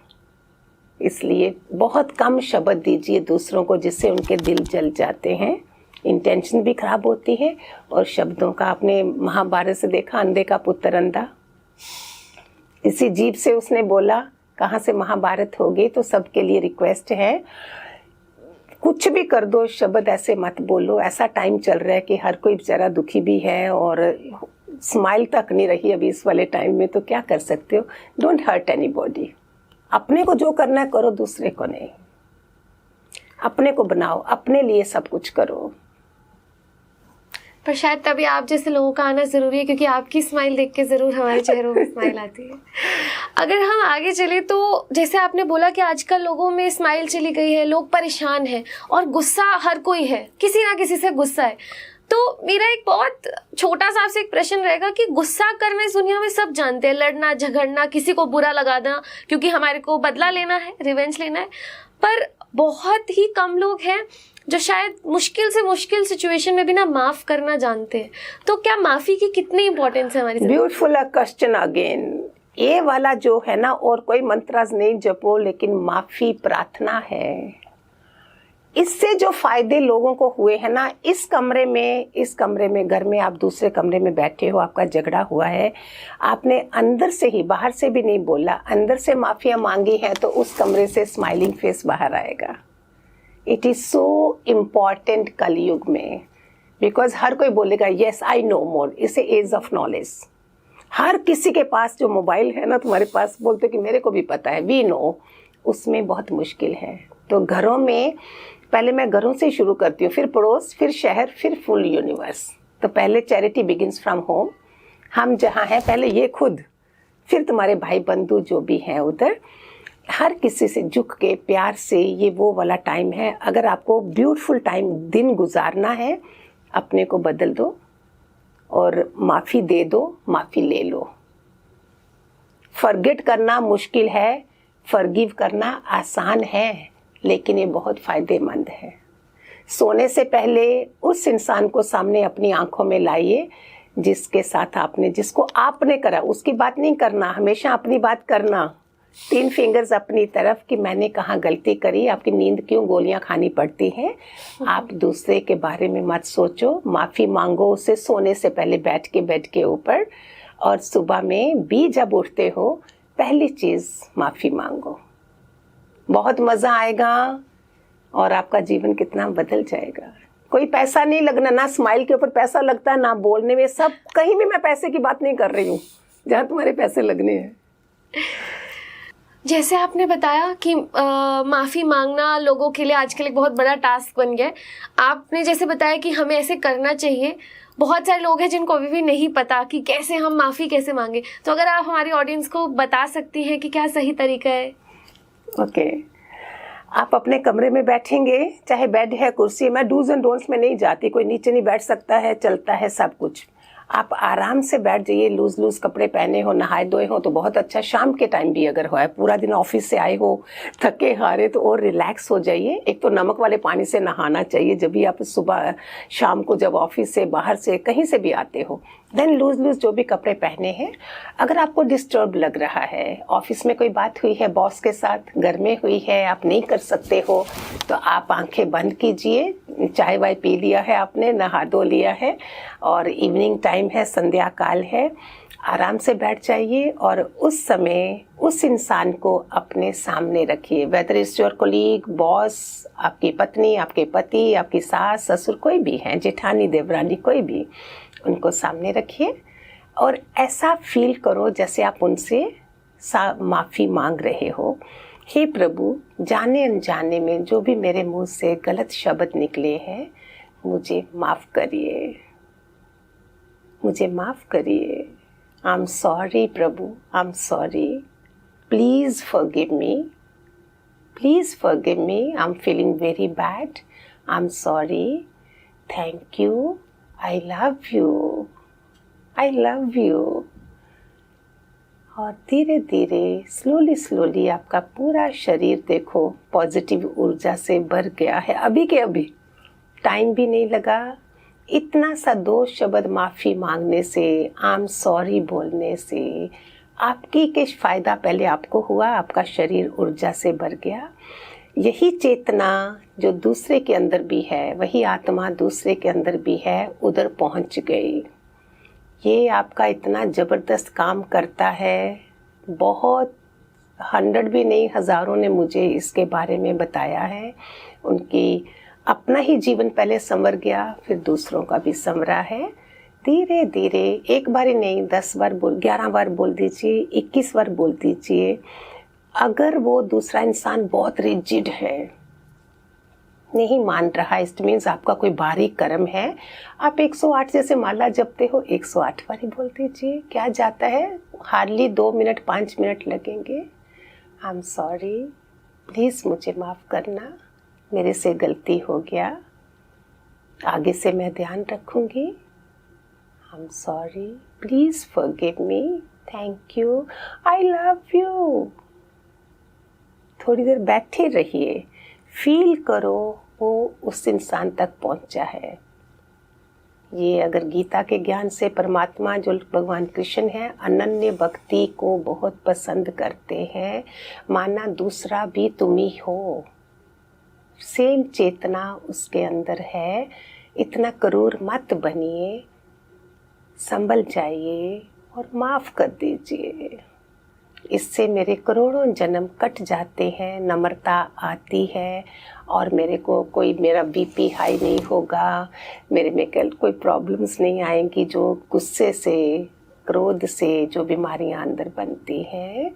इसलिए बहुत कम शब्द दीजिए दूसरों को जिससे उनके दिल जल जाते हैं, इंटेंशन भी खराब होती है। और शब्दों का, आपने महाभारत से देखा, अंधे का पुत्र अंधा, इसी जीभ से उसने बोला, कहाँ से महाभारत होगी। तो सबके लिए रिक्वेस्ट है, कुछ भी कर दो, शब्द ऐसे मत बोलो। ऐसा टाइम चल रहा है कि हर कोई बेचारा दुखी भी है, और स्माइल तक नहीं रही अभी इस वाले टाइम में, तो क्या कर सकते हो? Don't hurt anybody. अपने को जो करना है करो, दूसरे को नहीं। अपने को बनाओ, अपने लिए सब कुछ करो। पर शायद तभी आप जैसे लोगों का आना ज़रूरी है, क्योंकि आपकी स्माइल देख के ज़रूर हमारे चेहरों में स्माइल आती है। अगर हम आगे चले तो जैसे आपने बोला कि आजकल लोगों में स्माइल चली गई है, लोग परेशान हैं, और गुस्सा हर कोई है, किसी ना किसी से गुस्सा है। तो मेरा एक बहुत छोटा सा आपसे एक प्रश्न रहेगा कि गुस्सा करना इस दुनिया में सब जानते हैं, लड़ना झगड़ना, किसी को बुरा लगाना, क्योंकि हमारे को बदला लेना है, रिवेंज लेना है। पर बहुत ही कम लोग हैं जो शायद मुश्किल से मुश्किल सिचुएशन में भी ना माफ करना जानते हैं। तो क्या माफी की कितनी इंपॉर्टेंस है हमारी? Beautiful question again. ये वाला जो है ना, और कोई मंत्रास नहीं जपो, लेकिन माफी प्रार्थना है। इससे जो फायदे लोगों को हुए हैं ना, इस कमरे में घर में आप दूसरे कमरे में बैठे हो, आपका झगड़ा हुआ है, आपने अंदर से ही, बाहर से भी नहीं बोला, अंदर से माफिया मांगी है, तो उस कमरे से स्माइलिंग फेस बाहर आएगा। इट इज सो इम्पॉर्टेंट कलयुग में, बिकॉज हर कोई बोलेगा यस आई नो मोर। इसे एज ऑफ नॉलेज, हर किसी के पास जो मोबाइल है ना, तुम्हारे पास, बोलते कि मेरे को भी पता है, वी नो। उसमें बहुत मुश्किल है। तो घरों में पहले मैं घरों से शुरू करती हूँ, फिर पड़ोस, फिर शहर, फिर फुल यूनिवर्स। तो पहले चैरिटी बिगिंस फ्रॉम होम। हम जहाँ हैं पहले ये खुद, फिर तुम्हारे भाई बंधु जो भी हैं उधर, हर किसी से झुक के प्यार से, ये वो वाला टाइम है। अगर आपको ब्यूटीफुल टाइम दिन गुजारना है, अपने को बदल दो और माफ़ी दे दो, माफ़ी ले लो। फॉरगेट करना मुश्किल है, फॉरगिव करना आसान है, लेकिन ये बहुत फ़ायदेमंद है। सोने से पहले उस इंसान को सामने अपनी आंखों में लाइए जिसके साथ जिसको आपने करा, उसकी बात नहीं करना, हमेशा अपनी बात करना। 3 फिंगर्स अपनी तरफ कि मैंने कहाँ गलती करी, आपकी नींद क्यों गोलियां खानी पड़ती हैं। आप दूसरे के बारे में मत सोचो, माफ़ी मांगो उससे सोने से पहले बैठ के बेड के ऊपर, और सुबह में भी जब उठते हो पहली चीज़ माफ़ी मांगो। बहुत मज़ा आएगा और आपका जीवन कितना बदल जाएगा। कोई पैसा नहीं लगना, ना स्माइल के ऊपर पैसा लगता है, ना बोलने में, सब कहीं भी मैं पैसे की बात नहीं कर रही हूँ जहाँ तुम्हारे पैसे लगने हैं। जैसे आपने बताया कि माफ़ी मांगना लोगों के लिए आजकल एक बहुत बड़ा टास्क बन गया है। आपने जैसे बताया कि हमें ऐसे करना चाहिए। बहुत सारे लोग हैं जिनको अभी भी नहीं पता कि कैसे हम माफ़ी कैसे मांगे, तो अगर आप हमारी ऑडियंस को बता सकती हैं कि क्या सही तरीका है। ओके, आप अपने कमरे में बैठेंगे, चाहे बेड है, कुर्सी है, मैं डूज एंड डोंट्स में नहीं जाती, कोई नीचे नहीं बैठ सकता है, चलता है सब कुछ। आप आराम से बैठ जाइए, लूज कपड़े पहने हो, नहाए धोए हो तो बहुत अच्छा। शाम के टाइम भी अगर हो, पूरा दिन ऑफिस से आए हो, थके हारे, तो और रिलैक्स हो जाइए। एक तो नमक वाले पानी से नहाना चाहिए जब भी आप सुबह शाम को जब ऑफिस से बाहर से कहीं से भी आते हो। देन लूज जो भी कपड़े पहने हैं। अगर आपको डिस्टर्ब लग रहा है, ऑफिस में कोई बात हुई है बॉस के साथ, घर में हुई है, आप नहीं कर सकते हो, तो आप आंखें बंद कीजिए। चाय वाय पी लिया है आपने, नहा धो लिया है, और इवनिंग टाइम है, संध्या काल है, आराम से बैठ जाइए और उस समय उस इंसान को अपने सामने रखिए। Whether is your colleague, boss, आपकी पत्नी, आपके पति, आपकी सास ससुर, कोई भी हैं, जेठानी देवरानी, कोई भी, उनको सामने रखिए और ऐसा फील करो जैसे आप उनसे माफ़ी मांग रहे हो। हे प्रभु, जाने अनजाने में जो भी मेरे मुंह से गलत शब्द निकले हैं, मुझे माफ़ करिए, मुझे माफ़ करिए। I am sorry Prabhu, I am sorry, please forgive me, please forgive me, I am feeling very bad, I am sorry, thank you, I love you, I love you. और धीरे धीरे स्लोली आपका पूरा शरीर देखो पॉजिटिव ऊर्जा से भर गया है। अभी के अभी, टाइम भी नहीं लगा, इतना सा 2 शब्द माफ़ी मांगने से, आई एम सॉरी बोलने से आपकी किस फ़ायदा पहले आपको हुआ, आपका शरीर ऊर्जा से भर गया। यही चेतना जो दूसरे के अंदर भी है, वही आत्मा दूसरे के अंदर भी है, उधर पहुंच गई। ये आपका इतना ज़बरदस्त काम करता है। बहुत 100 भी नहीं, हज़ारों ने मुझे इसके बारे में बताया है। उनकी अपना ही जीवन पहले संवर गया, फिर दूसरों का भी संवरा है। धीरे धीरे, एक बार ही नहीं, 10 बार 11 बार बोल दीजिए, 21 बार बोल दीजिए। अगर वो दूसरा इंसान बहुत रिजिड है, नहीं मान रहा, इट मीन्स आपका कोई बारीक कर्म है, आप 108 जैसे माला जपते हो, 108 बार ही बोल दीजिए। क्या जाता है, हार्डली 2 मिनट 5 मिनट लगेंगे। आई एम सॉरी, प्लीज़ मुझे माफ़ करना, मेरे से गलती हो गया, आगे से मैं ध्यान रखूँगी। I am sorry, please forgive me, thank you, I love you. थोड़ी देर बैठे रहिए, फील करो वो उस इंसान तक पहुंचा है। ये अगर गीता के ज्ञान से परमात्मा जो भगवान कृष्ण हैं, अनन्य भक्ति को बहुत पसंद करते हैं, माना दूसरा भी तुम ही हो, सेम चेतना उसके अंदर है। इतना क्रूर मत बनिए, संभल जाइए और माफ़ कर दीजिए। इससे मेरे करोड़ों जन्म कट जाते हैं, नम्रता आती है और मेरे को मेरा बीपी हाई नहीं होगा, मेरे में कोई प्रॉब्लम्स नहीं आएंगी जो गुस्से से, क्रोध से जो बीमारियां अंदर बनती हैं।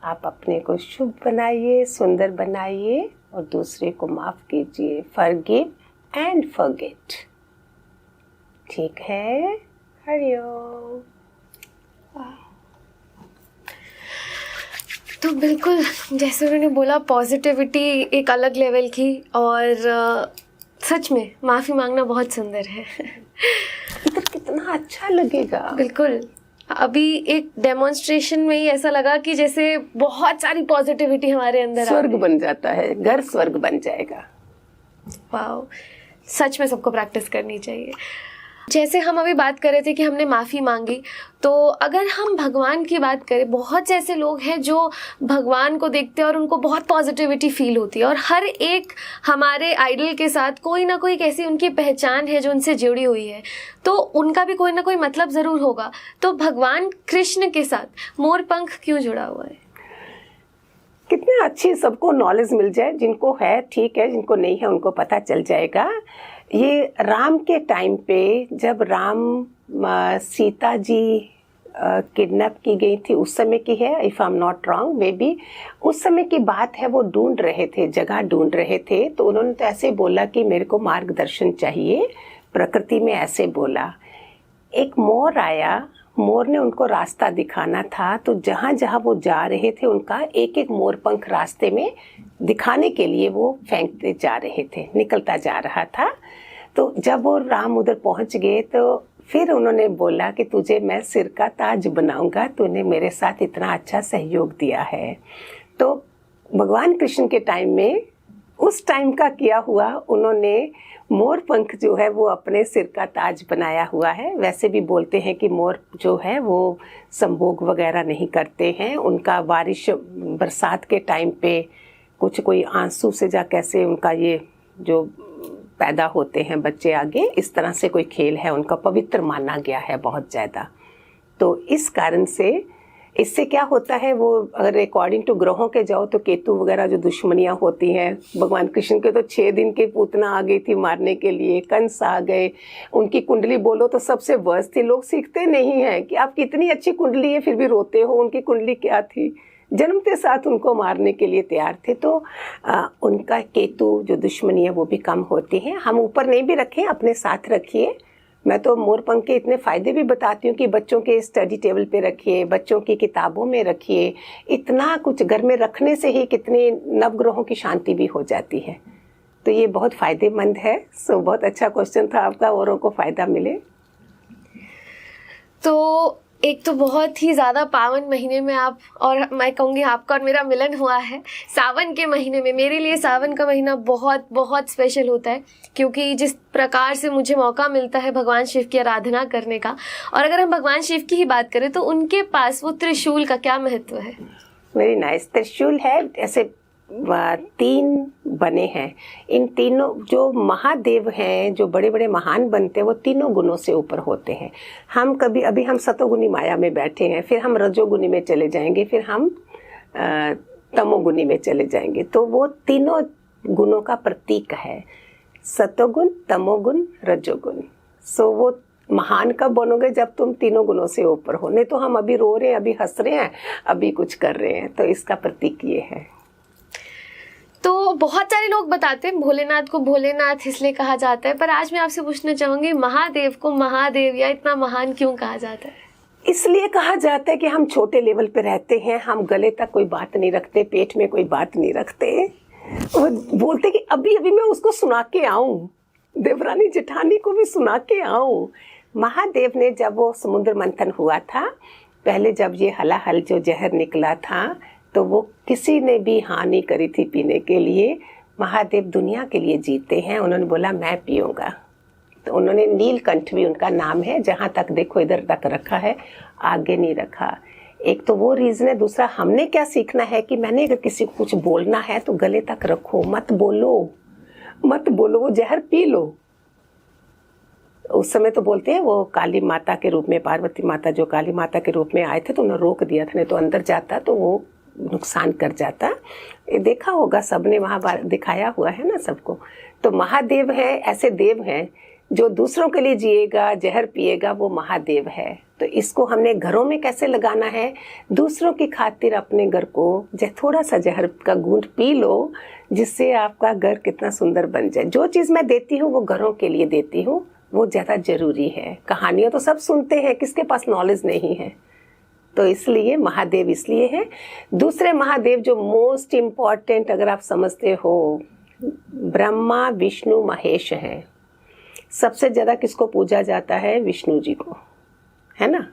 आप अपने को शुभ बनाइए, सुंदर बनाइए और दूसरे को माफ कीजिए। Forgive and forget. ठीक है, हरिओम। तो बिल्कुल जैसे उन्होंने बोला, पॉजिटिविटी एक अलग लेवल की, और सच में माफ़ी मांगना बहुत सुंदर है। तो कितना अच्छा लगेगा। बिल्कुल, अभी एक डेमोन्स्ट्रेशन में ही ऐसा लगा कि जैसे बहुत सारी पॉजिटिविटी हमारे अंदर स्वर्ग बन जाता है, घर स्वर्ग बन जाएगा। वाओ, सच में सबको प्रैक्टिस करनी चाहिए। जैसे हम अभी बात कर रहे थे कि हमने माफ़ी मांगी, तो अगर हम भगवान की बात करें, बहुत से ऐसे लोग हैं जो भगवान को देखते हैं और उनको बहुत पॉजिटिविटी फील होती है, और हर एक हमारे आइडल के साथ कोई ना कोई कैसी उनकी पहचान है जो उनसे जुड़ी हुई है, तो उनका भी कोई ना कोई मतलब ज़रूर होगा। तो भगवान कृष्ण के साथ मोर पंख क्यों जुड़ा हुआ है? कितने अच्छी सबको नॉलेज मिल जाए, जिनको है ठीक है, जिनको नहीं है उनको पता चल जाएगा। ये राम के टाइम पे जब राम सीता जी किडनैप की गई थी, उस समय की है, if I am not wrong, may be उस समय की बात है। वो ढूंढ रहे थे, जगह ढूंढ रहे थे, तो उन्होंने तो ऐसे बोला कि मेरे को मार्गदर्शन चाहिए। प्रकृति में ऐसे बोला। एक मोर आया, मोर ने उनको रास्ता दिखाना था, तो जहाँ जहाँ वो जा रहे थे उनका एक एक मोर पंख रास्ते में दिखाने के लिए वो फेंकते जा रहे थे, निकलता जा रहा था। तो जब वो राम उधर पहुँच गए तो फिर उन्होंने बोला कि तुझे मैं सिर का ताज बनाऊंगा, तूने मेरे साथ इतना अच्छा सहयोग दिया है। तो भगवान कृष्ण के टाइम में उस टाइम का किया हुआ उन्होंने मोर पंख जो है वो अपने सिर का ताज बनाया हुआ है। वैसे भी बोलते हैं कि मोर जो है वो संभोग वगैरह नहीं करते हैं, उनका बारिश बरसात के टाइम पे कुछ कोई आंसू से जा कैसे उनका ये जो पैदा होते हैं बच्चे आगे, इस तरह से कोई खेल है उनका, पवित्र माना गया है बहुत ज़्यादा। तो इस कारण से इससे क्या होता है, वो अगर अकॉर्डिंग टू ग्रहों के जाओ तो केतु वगैरह जो दुश्मनियां होती हैं, भगवान कृष्ण के तो 6 दिन की पूतना आ गई थी मारने के लिए, कंस आ गए, उनकी कुंडली बोलो तो सबसे वर्स्ट थी। लोग सीखते नहीं हैं कि आप कितनी अच्छी कुंडली है फिर भी रोते हो, उनकी कुंडली क्या थी, जन्म के साथ उनको मारने के लिए तैयार थे। तो उनका केतु जो दुश्मनी है वो भी कम होती है। हम ऊपर नहीं भी रखें, अपने साथ रखिए। मैं तो मोर पंख के इतने फ़ायदे भी बताती हूँ कि बच्चों के स्टडी टेबल पे रखिए, बच्चों की किताबों में रखिए। इतना कुछ घर में रखने से ही कितने नवग्रहों की शांति भी हो जाती है। तो ये बहुत फ़ायदेमंद है। सो बहुत अच्छा क्वेश्चन था आपका, औरों को फ़ायदा मिले। तो एक तो बहुत ही ज़्यादा पावन महीने में आप और मैं कहूँगी आपका और मेरा मिलन हुआ है, सावन के महीने में। मेरे लिए सावन का महीना बहुत बहुत स्पेशल होता है, क्योंकि जिस प्रकार से मुझे मौका मिलता है भगवान शिव की आराधना करने का, और अगर हम भगवान शिव की ही बात करें तो उनके पास वो त्रिशूल का क्या महत्व है? Very nice. त्रिशूल है, ऐसे 3 बने हैं। इन तीनों जो महादेव हैं, जो बड़े बड़े महान बनते हैं, वो तीनों गुणों से ऊपर होते हैं। हम कभी अभी हम सतोगुनी माया में बैठे हैं, फिर हम रजोगुनी में चले जाएंगे, फिर हम तमोगुनी में चले जाएंगे। तो वो तीनों गुणों का प्रतीक है, सतोगुण, तमोगुण, रजोगुण। सो वो महान कब बनोगे? जब तुम तीनों गुणों से ऊपर हो। नहीं तो हम अभी रो रहे हैं, अभी हंस रहे हैं, अभी कुछ कर रहे हैं। तो इसका प्रतीक ये है। तो बहुत सारे लोग बताते हैं भोलेनाथ को भोलेनाथ इसलिए कहा जाता है, पर आज मैं आपसे पूछना चाहूंगी, महादेव को महादेव या इतना महान क्यों कहा जाता है? इसलिए कहा जाता है कि हम छोटे लेवल पे रहते हैं, हम गले तक कोई बात नहीं रखते, पेट में कोई बात नहीं रखते। वो बोलते कि अभी अभी मैं उसको सुना के आऊं, देवरानी जेठानी को भी सुना के आऊं। महादेव ने जब वो समुद्र मंथन हुआ था, पहले जब ये हलाहल जो जहर निकला था, तो वो किसी ने भी हाँ नहीं करी थी पीने के लिए। महादेव दुनिया के लिए जीते हैं, उन्होंने बोला मैं पीऊँगा। तो उन्होंने नीलकंठ भी उनका नाम है, जहाँ तक देखो इधर तक रखा है, आगे नहीं रखा। एक तो वो रीज़न है। दूसरा, हमने क्या सीखना है कि मैंने अगर किसी को कुछ बोलना है तो गले तक रखो, मत बोलो, वो जहर पी लो। उस समय तो बोलते हैं वो काली माता के रूप में, पार्वती माता जो काली माता के रूप में आए थे, तो उन्होंने रोक दिया था, नहीं तो अंदर जाता तो वो नुकसान कर जाता। ये देखा होगा सबने, वहाँ दिखाया हुआ है ना सबको। तो महादेव है, ऐसे देव हैं जो दूसरों के लिए जिएगा, जहर पिएगा, वो महादेव है। तो इसको हमने घरों में कैसे लगाना है, दूसरों की खातिर अपने घर को थोड़ा सा जहर का घूंट पी लो, जिससे आपका घर कितना सुंदर बन जाए। जो चीज़ मैं देती हूँ वो घरों के लिए देती हूँ, वो ज़्यादा जरूरी है। कहानियाँ तो सब सुनते हैं, किसके पास नॉलेज नहीं है। तो इसलिए महादेव इसलिए है। दूसरे महादेव जो मोस्ट इम्पॉर्टेंट अगर आप समझते हो, ब्रह्मा विष्णु महेश है। सबसे ज़्यादा किसको पूजा जाता है? विष्णु जी को, है ना।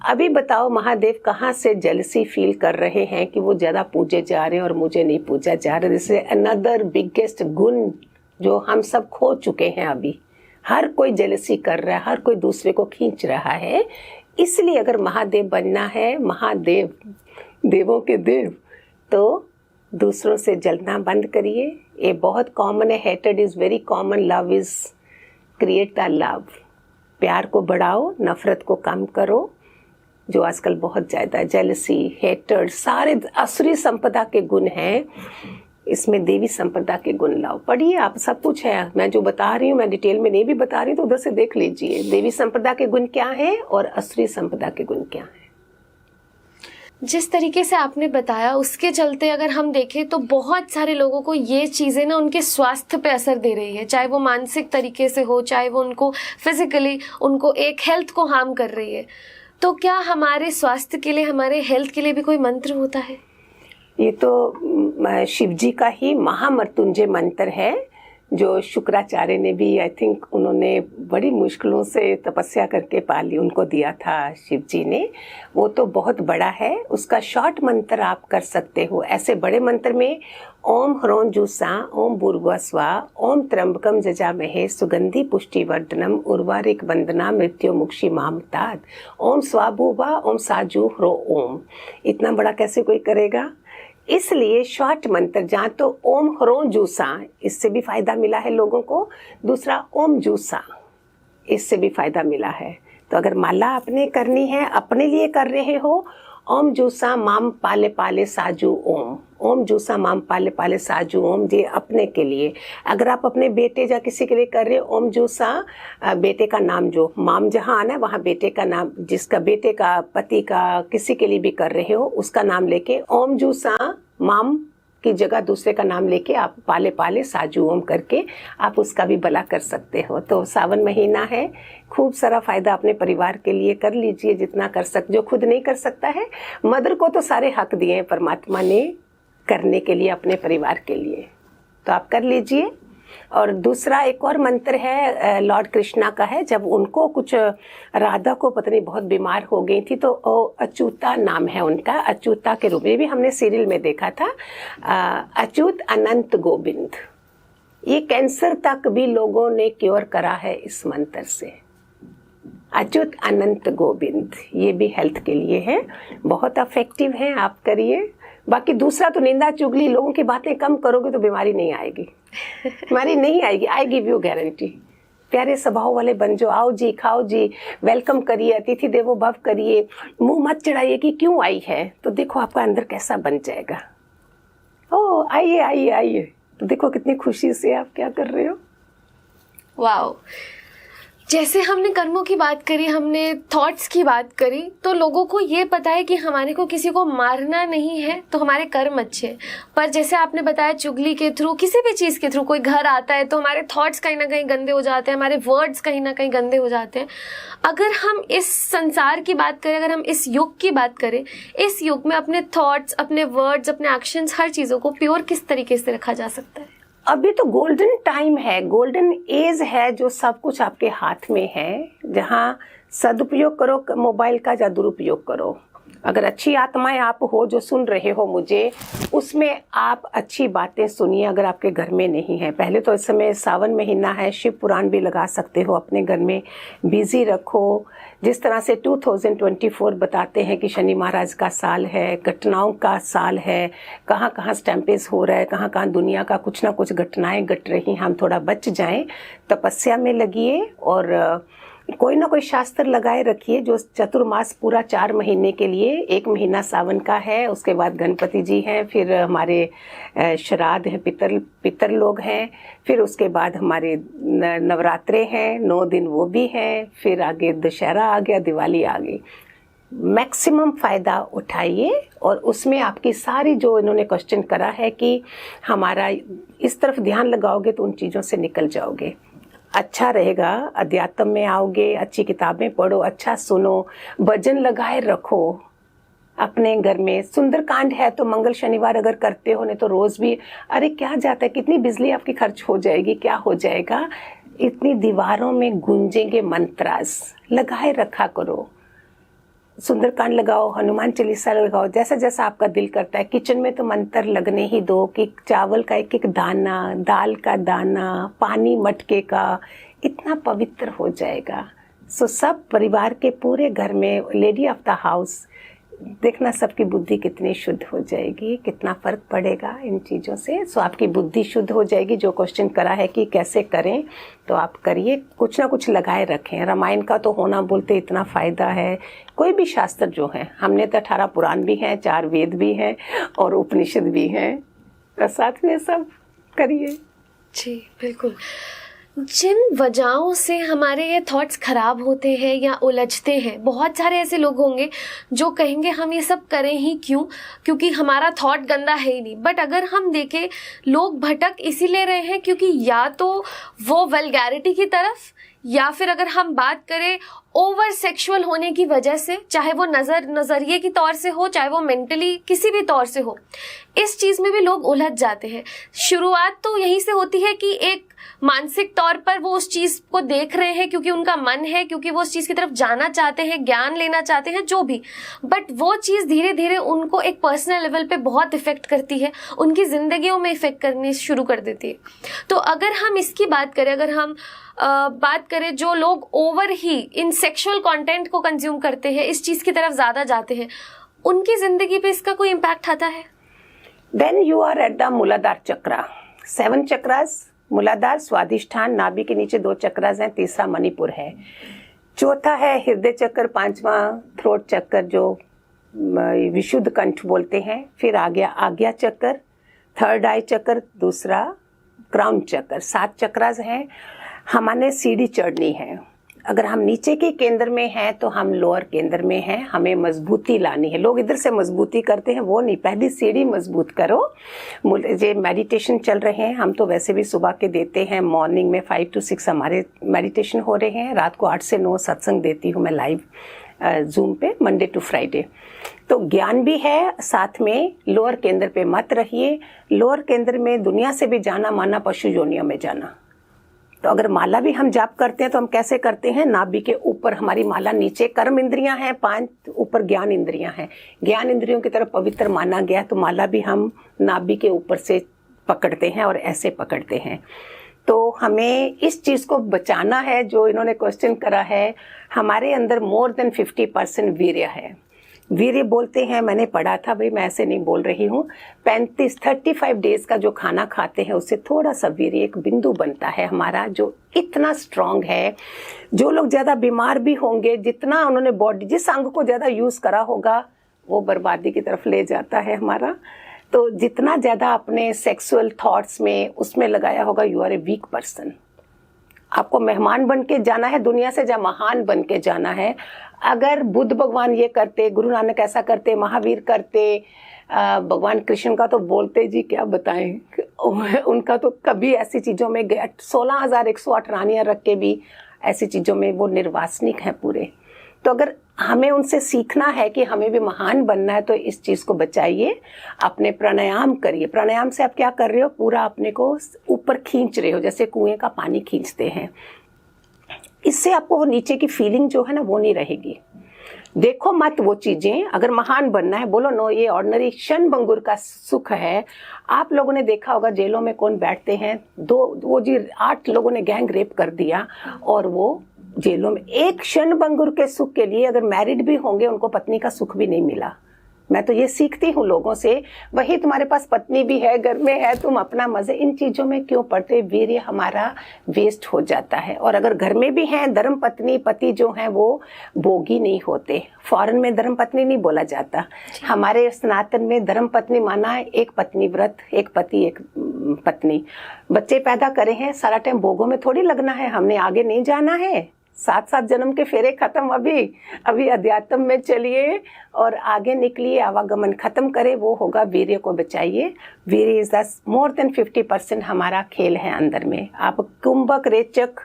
अभी बताओ महादेव कहाँ से जेलसी फील कर रहे हैं कि वो ज़्यादा पूजे जा रहे हैं और मुझे नहीं पूजा जा रहा। जैसे अनदर बिगेस्ट गुण जो हम सब खो चुके हैं। अभी हर कोई जेलसी कर रहा है, हर कोई दूसरे को खींच रहा है। इसलिए अगर महादेव बनना है, महादेव देवों के देव, तो दूसरों से जलना बंद करिए। ये बहुत कॉमन है। Hated is very common, love is create the love. प्यार को बढ़ाओ, नफरत को कम करो, जो आजकल बहुत ज़्यादा जेलसी, हेटेड, सारे असुरी संपदा के गुण हैं। इसमें देवी संपदा के गुण लाओ। पढ़िए, आप सब कुछ है। मैं जो बता रही हूँ, मैं डिटेल में नहीं भी बता रही, तो उधर से देख लीजिए देवी संपदा के गुण क्या है और असुरी संपदा के गुण क्या है। जिस तरीके से आपने बताया उसके चलते अगर हम देखें तो बहुत सारे लोगों को ये चीज़ें ना उनके स्वास्थ्य पे असर दे रही है, चाहे वो मानसिक तरीके से हो, चाहे वो उनको फिजिकली, उनको एक हेल्थ को हार्म कर रही है। तो क्या हमारे स्वास्थ्य के लिए, हमारे हेल्थ के लिए भी कोई मंत्र होता है? ये तो शिव जी का ही महामृत्युंजय मंत्र है, जो शुक्राचार्य ने भी, आई थिंक उन्होंने बड़ी मुश्किलों से तपस्या करके पाली, उनको दिया था शिव जी ने। वो तो बहुत बड़ा है। उसका शॉर्ट मंत्र आप कर सकते हो। ऐसे बड़े मंत्र में ओम ह्रों जूसा, ओम भूर्भुवस्वा, ओम त्र्यंबकम जजामहे सुगंधि पुष्टिवर्धनम उर्वारिक वंदना मृत्यु मुक्षी मामतात, ओम स्वाभुवा, ओम साजू ह्रो ओम। इतना बड़ा कैसे कोई करेगा? इसलिए शॉर्ट मंत्र, जहाँ तो ओम ह्रों जूसा, इससे भी फायदा मिला है लोगों को। दूसरा ओम जूसा, इससे भी फायदा मिला है। तो अगर माला आपने करनी है, अपने लिए कर रहे हो, ओम जूसा माम पाले पाले साजू ओम, ओम जूसा माम पाले पाले साजू ओम, ये अपने के लिए। अगर आप अपने बेटे या किसी के लिए कर रहे हो, ओम जूसा, बेटे का नाम जो माम जहाँ आना है वहाँ बेटे का नाम, जिसका बेटे का, पति का, किसी के लिए भी कर रहे हो, उसका नाम लेके ओम जूसा माम की जगह दूसरे का नाम लेके आप पाले पाले साजू ओम करके आप उसका भी भला कर सकते हो। तो सावन महीना है, खूब सारा फायदा अपने परिवार के लिए कर लीजिए, जितना कर सकते। जो खुद नहीं कर सकता है, मदर को तो सारे हक दिए हैं परमात्मा ने करने के लिए अपने परिवार के लिए, तो आप कर लीजिए। और दूसरा एक और मंत्र है लॉर्ड कृष्णा का है। जब उनको कुछ, राधा को पत्नी बहुत बीमार हो गई थी, तो अच्युता नाम है उनका, अच्युता के रूप में भी हमने सीरियल में देखा था, अच्युत अनंत गोविंद। ये कैंसर तक भी लोगों ने क्योर करा है इस मंत्र से, अच्युत अनंत गोविंद। ये भी हेल्थ के लिए है, बहुत इफेक्टिव है, आप करिए। बाकी दूसरा तो निंदा चुगली, लोगों की बातें कम करोगे तो बीमारी नहीं आएगी। बीमारी नहीं आएगी, आई गिव यू गारंटी। प्यारे स्वभाव वाले बन जाओ, आओ जी, खाओ जी, वेलकम करिए, अतिथि देवो भव करिए, मुंह मत चढ़ाइए कि क्यों आई है, तो देखो आपका अंदर कैसा बन जाएगा। ओ आइए आइए आइए, तो देखो कितनी खुशी से आप क्या कर रहे हो। वाओ, जैसे हमने कर्मों की बात करी, हमने थॉट्स की बात करी, तो लोगों को ये पता है कि हमारे को किसी को मारना नहीं है तो हमारे कर्म अच्छे हैं। पर जैसे आपने बताया, चुगली के थ्रू, किसी भी चीज़ के थ्रू कोई घर आता है तो हमारे थॉट्स कहीं ना कहीं गंदे हो जाते हैं, हमारे वर्ड्स कहीं ना कहीं गंदे हो जाते हैं। अगर हम इस संसार की बात करें, अगर हम इस युग की बात करें, इस युग में अपने थॉट्स, अपने वर्ड्स, अपने एक्शंस, हर चीज़ों को प्योर किस तरीके से रखा जा सकता है? अभी तो गोल्डन टाइम है, गोल्डन एज है, जो सब कुछ आपके हाथ में है, जहाँ सदुपयोग करो मोबाइल का या दुरुपयोग करो। अगर अच्छी आत्माएं आप हो जो सुन रहे हो मुझे, उसमें आप अच्छी बातें सुनिए। अगर आपके घर में नहीं है, पहले तो इस समय सावन महीना है, शिव पुराण भी लगा सकते हो, अपने घर में बिजी रखो। जिस तरह से 2024 बताते हैं कि शनि महाराज का साल है, घटनाओं का साल है, कहाँ कहाँ स्टैम्पेज हो रहा है, कहाँ कहाँ दुनिया का कुछ ना कुछ घटनाएं घट रही, हम थोड़ा बच जाएं, तपस्या में लगिए और कोई ना कोई शास्त्र लगाए रखिए जो चतुर्मास पूरा 4 महीने के लिए, 1 महीना सावन का है, उसके बाद गणपति जी हैं, फिर हमारे श्राद्ध हैं, पितर लोग हैं, फिर उसके बाद हमारे नवरात्रे हैं, 9 दिन वो भी हैं, फिर आगे दशहरा आ गया, दिवाली आ गई। मैक्सिमम फ़ायदा उठाइए और उसमें आपकी सारी जो इन्होंने क्वेश्चन करा है कि हमारा इस तरफ ध्यान लगाओगे तो उन चीज़ों से निकल जाओगे, अच्छा रहेगा। अध्यात्म में आओगे, अच्छी किताबें पढ़ो, अच्छा सुनो, भजन लगाए रखो अपने घर में। सुंदरकांड है तो मंगल शनिवार अगर करते हो, नहीं तो रोज भी। अरे क्या जाता है, कितनी बिजली आपकी खर्च हो जाएगी, क्या हो जाएगा। इतनी दीवारों में गूंजेंगे मंत्रास, लगाए रखा करो। सुंदरकांड लगाओ, हनुमान चालीसा लगाओ, जैसा जैसा आपका दिल करता है। किचन में तो मंत्र लगने ही दो कि चावल का एक एक दाना, दाल का दाना, पानी मटके का, इतना पवित्र हो जाएगा। सो सब परिवार के पूरे घर में लेडी ऑफ द हाउस, देखना सबकी बुद्धि कितनी शुद्ध हो जाएगी, कितना फर्क पड़ेगा इन चीज़ों से। सो आपकी बुद्धि शुद्ध हो जाएगी। जो क्वेश्चन करा है कि कैसे करें, तो आप करिए, कुछ ना कुछ लगाए रखें। रामायण का तो होना बोलते इतना फ़ायदा है। कोई भी शास्त्र जो है, हमने तो 18 पुराण भी हैं, 4 वेद भी हैं और उपनिषद भी हैं, तो साथ में सब करिए। जी बिल्कुल। जिन वजहों से हमारे ये थॉट्स खराब होते हैं या उलझते हैं, बहुत सारे ऐसे लोग होंगे जो कहेंगे हम ये सब करें ही क्यों, क्योंकि हमारा थॉट गंदा है ही नहीं। बट अगर हम देखें, लोग भटक इसीलिए रहे हैं क्योंकि या तो वो वल्गैरिटी की तरफ, या फिर अगर हम बात करें ओवर सेक्सुअल होने की वजह से, चाहे वो नज़रिए की तौर से हो, चाहे वो मेंटली किसी भी तौर से हो, इस चीज़ में भी लोग उलझ जाते हैं। शुरुआत तो यहीं से होती है कि एक मानसिक तौर पर वो उस चीज़ को देख रहे हैं क्योंकि उनका मन है, क्योंकि वो उस चीज़ की तरफ जाना चाहते हैं, ज्ञान लेना चाहते हैं, जो भी। बट वो चीज़ धीरे धीरे उनको एक पर्सनल लेवल पे बहुत इफ़ेक्ट करती है, उनकी ज़िंदगियों में इफ़ेक्ट करनी शुरू कर देती है। तो अगर हम इसकी बात करें, अगर हम बात करें जो लोग over he in sexual content को कंज्यूम करते हैं, इस चीज़ की तरफ ज़्यादा जाते हैं, उनकी ज़िंदगी पे इसका कोई इम्पैक्ट आता है? Then you are at the Muladhara chakra. 7 chakras, मूलाधार, स्वादिष्ठान, नाभि के नीचे 2 चक्रास हैं, तीसरा मणिपुर है, चौथा है हृदय चक्र, 5वां थ्रोट चक्र जो विशुद्ध कंठ बोलते हैं, फिर आ गया आज्ञा चक्र, 3rd आई चक्र, दूसरा क्राउन चक्र। 7 चक्रास हैं। हमारे सीढ़ी चढ़नी है। अगर हम नीचे के केंद्र में हैं तो हम लोअर केंद्र में हैं, हमें मजबूती लानी है। लोग इधर से मजबूती करते हैं, वो नहीं, पहली सीढ़ी मजबूत करो। ये मेडिटेशन चल रहे हैं, हम तो वैसे भी सुबह के देते हैं, मॉर्निंग में 5 to 6 हमारे मेडिटेशन हो रहे हैं, रात को 8 से 9 सत्संग देती हूँ मैं लाइव जूम पे, मंडे टू फ्राइडे। तो ज्ञान भी है, साथ में लोअर केंद्र पे मत रहिए। लोअर केंद्र में दुनिया से भी जाना माना, पशु योनियों में जाना। तो अगर माला भी हम जाप करते हैं तो हम कैसे करते हैं, नाभि के ऊपर हमारी माला, नीचे कर्म इंद्रियां हैं 5, ऊपर ज्ञान इंद्रियां हैं। ज्ञान इंद्रियों की तरफ पवित्र माना गया, तो माला भी हम नाभि के ऊपर से पकड़ते हैं और ऐसे पकड़ते हैं। तो हमें इस चीज़ को बचाना है। जो इन्होंने क्वेश्चन करा है, हमारे अंदर मोर देन 50% वीर्य है। वीर्य बोलते हैं, मैंने पढ़ा था, भाई मैं ऐसे नहीं बोल रही हूँ, 35 डेज का जो खाना खाते हैं उससे थोड़ा सा वीर्य, एक बिंदु बनता है हमारा, जो इतना स्ट्रांग है। जो लोग ज़्यादा बीमार भी होंगे, जितना उन्होंने बॉडी, जिस अंग को ज़्यादा यूज़ करा होगा वो बर्बादी की तरफ ले जाता है हमारा। तो जितना ज़्यादा अपने सेक्सुअल थॉट्स में उसमें लगाया होगा, you are a weak person. आपको मेहमान बन के जाना है दुनिया से, जहाँ महान बन के जाना है। अगर बुद्ध भगवान ये करते, गुरु नानक ऐसा करते, महावीर करते, भगवान कृष्ण का तो बोलते जी क्या बताएं, उनका तो कभी ऐसी चीज़ों में गया, 16,108 रानियाँ रख के भी ऐसी चीज़ों में वो निर्वासनिक हैं पूरे। तो अगर हमें उनसे सीखना है कि हमें भी महान बनना है, तो इस चीज़ को बचाइए। अपने प्राणायाम करिए। प्राणायाम से आप क्या कर रहे हो, पूरा अपने को ऊपर खींच रहे हो, जैसे कुएं का पानी खींचते हैं। इससे आपको वो नीचे की फीलिंग जो है ना, वो नहीं रहेगी। देखो मत वो चीजें। अगर महान बनना है, बोलो नो, ये ऑर्डिनरी क्षण भंगुर का सुख है। आप लोगों ने देखा होगा जेलों में कौन बैठते हैं, वो जी 8 लोगों ने गैंग रेप कर दिया और वो जेलों में एक क्षण भंगुर के सुख के लिए, अगर मैरिड भी होंगे, उनको पत्नी का सुख भी नहीं मिला, मैं तो ये सीखती हूँ लोगों से। वही तुम्हारे पास पत्नी भी है, घर में है, तुम अपना मजे, इन चीज़ों में क्यों पड़ते? वीर्य हमारा वेस्ट हो जाता है। और अगर घर में भी हैं धर्म पत्नी, पति जो हैं वो भोगी नहीं होते। फॉरेन में धर्म पत्नी नहीं बोला जाता, हमारे सनातन में धर्म पत्नी माना है एक पत्नी व्रत, एक पति एक पत्नी। बच्चे पैदा करे हैं, सारा टाइम भोगों में थोड़ी लगना है, हमने आगे नहीं जाना है। 7-7 जन्म के फेरे खत्म, अभी अध्यात्म में चलिए और आगे निकलिए, आवागमन खत्म करे, वो होगा। वीर्य को बचाइए। वीर्य इज द मोर देन 50% हमारा खेल है अंदर में। आप कुंभक रेचक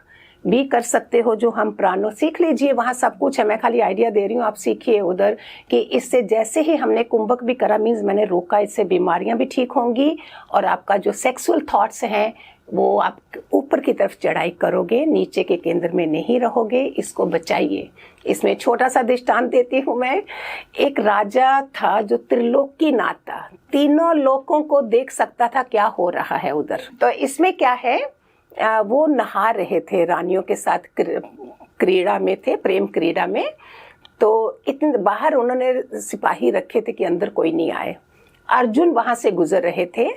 भी कर सकते हो, जो हम प्राणों सीख लीजिए, वहाँ सब कुछ है। मैं खाली आइडिया दे रही हूँ, आप सीखिए उधर कि इससे जैसे ही हमने कुंभक भी करा मीन्स मैंने रोका, इससे बीमारियां भी ठीक होंगी और आपका जो सेक्सुअल थॉट्स हैं वो आप ऊपर की तरफ चढ़ाई करोगे, नीचे के केंद्र में नहीं रहोगे। इसको बचाइए। इसमें छोटा सा दृष्टांत देती हूँ मैं। एक राजा था जो त्रिलोकीनाथ था, तीनों लोकों को देख सकता था क्या हो रहा है उधर। तो इसमें क्या है, वो नहा रहे थे रानियों के साथ, क्रीड़ा में थे, प्रेम क्रीड़ा में। तो इतने बाहर उन्होंने सिपाही रखे थे कि अंदर कोई नहीं आए। अर्जुन वहां से गुजर रहे थे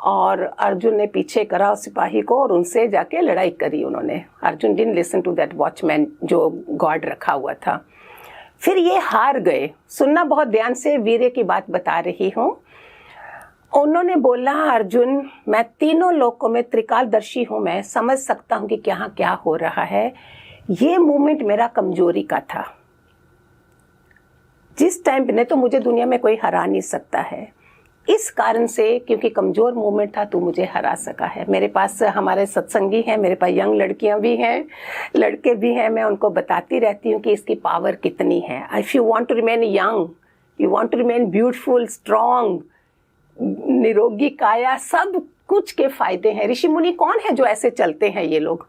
और अर्जुन ने पीछे करा उस सिपाही को और उनसे जाके लड़ाई करी उन्होंने। Arjun didn't listen to that watchman जो गॉड रखा हुआ था। फिर ये हार गए। सुनना बहुत ध्यान से, वीर्य की बात बता रही हूँ। उन्होंने बोला, अर्जुन मैं तीनों लोकों में त्रिकालदर्शी हूँ, मैं समझ सकता हूँ कि क्या क्या हो रहा है। ये मूवमेंट मेरा कमजोरी का था। जिस टाइम पे नहीं तो मुझे दुनिया में कोई हरा नहीं सकता है। इस कारण से क्योंकि कमजोर मूवमेंट था, तू मुझे हरा सका है। मेरे पास हमारे सत्संगी हैं, मेरे पास यंग लड़कियां भी हैं, लड़के भी हैं। मैं उनको बताती रहती हूँ कि इसकी पावर कितनी है। If you want to remain young, you want to remain beautiful, strong, निरोगी काया, सब कुछ के फायदे हैं। ऋषि मुनि कौन है जो ऐसे चलते हैं? ये लोग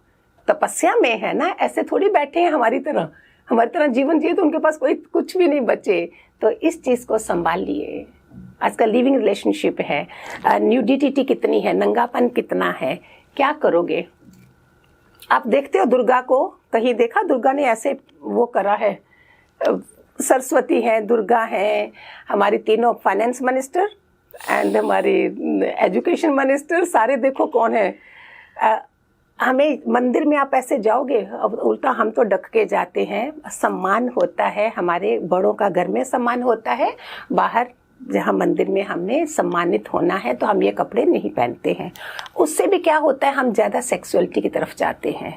तपस्या में है ना, ऐसे थोड़ी बैठे हैं हमारी तरह जीवन जिए तो उनके पास कोई कुछ भी नहीं बचे। तो इस चीज को संभाल लिए। आजकल लिविंग रिलेशनशिप है, न्यूडिटी कितनी है, नंगापन कितना है, क्या करोगे? आप देखते हो दुर्गा को, कहीं देखा दुर्गा ने ऐसे वो करा है? सरस्वती है, दुर्गा है, हमारी तीनों फाइनेंस मिनिस्टर एंड हमारी एजुकेशन मिनिस्टर, सारे देखो कौन है। हमें मंदिर में आप ऐसे जाओगे, अब उल्टा हम तो डक के जाते हैं। सम्मान होता है, हमारे बड़ों का घर में सम्मान होता है, बाहर जहाँ मंदिर में हमने सम्मानित होना है तो हम ये कपड़े नहीं पहनते हैं। उससे भी क्या होता है, हम ज़्यादा सेक्सुअलिटी की तरफ जाते हैं।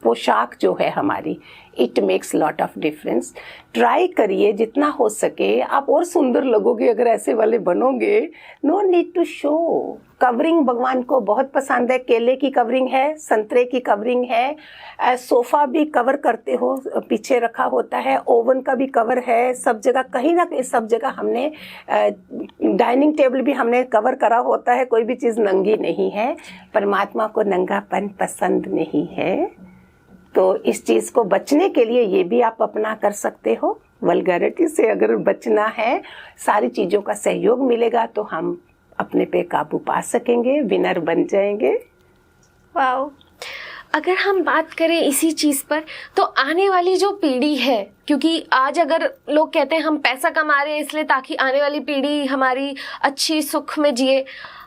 पोशाक जो है हमारी, it makes lot of difference. Try करिए जितना हो सके, आप और सुंदर लगोगे अगर ऐसे वाले बनोगे। No need to show. Covering भगवान को बहुत पसंद है। केले की कवरिंग है, संतरे की कवरिंग है, सोफा भी कवर करते हो, पीछे रखा होता है, ओवन का भी कवर है, सब जगह कहीं ना कहीं सब जगह हमने, डाइनिंग टेबल भी हमने कवर करा होता है। कोई भी चीज़ नंगी नहीं है। परमात्मा को नंगापन पसंद नहीं है। तो इस चीज़ को बचने के लिए ये भी आप अपना कर सकते हो। वल्गैरिटी से अगर बचना है, सारी चीज़ों का सहयोग मिलेगा तो हम अपने पे काबू पा सकेंगे, विनर बन जाएंगे। वाओ। अगर हम बात करें इसी चीज़ पर, तो आने वाली जो पीढ़ी है, क्योंकि आज अगर लोग कहते हैं हम पैसा कमा रहे हैं इसलिए ताकि आने वाली पीढ़ी हमारी अच्छी सुख में जिए,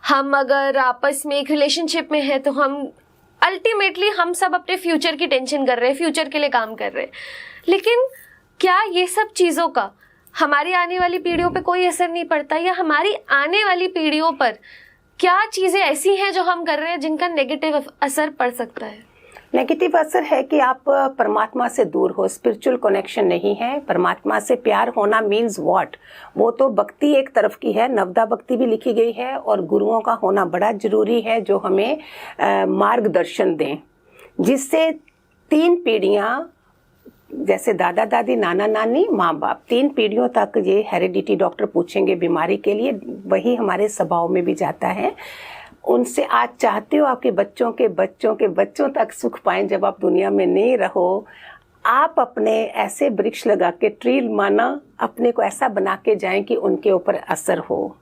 हम अगर आपस में एक रिलेशनशिप में है तो हम अल्टीमेटली हम सब अपने फ्यूचर की टेंशन कर रहे हैं, फ्यूचर के लिए काम कर रहे हैं। लेकिन क्या ये सब चीज़ों का हमारी आने वाली पीढ़ियों पे कोई असर नहीं पड़ता, या हमारी आने वाली पीढ़ियों पर क्या चीज़ें ऐसी हैं जो हम कर रहे हैं जिनका नेगेटिव असर पड़ सकता है? नेगेटिव असर है कि आप परमात्मा से दूर हो, स्पिरिचुअल कनेक्शन नहीं है। परमात्मा से प्यार होना मीन्स व्हाट? वो तो भक्ति एक तरफ की है, नवदा भक्ति भी लिखी गई है, और गुरुओं का होना बड़ा जरूरी है जो हमें मार्गदर्शन दें, जिससे 3 पीढ़ियाँ, जैसे दादा दादी, नाना नानी, माँ बाप, 3 पीढ़ियों तक ये हेरिडिटी डॉक्टर पूछेंगे बीमारी के लिए, वही हमारे स्वभाव में भी जाता है। उनसे आज चाहते हो आपके बच्चों के बच्चों के बच्चों तक सुख पाएं जब आप दुनिया में नहीं रहो। आप अपने ऐसे वृक्ष लगा के, ट्री माना, अपने को ऐसा बना के जाएं कि उनके ऊपर असर हो।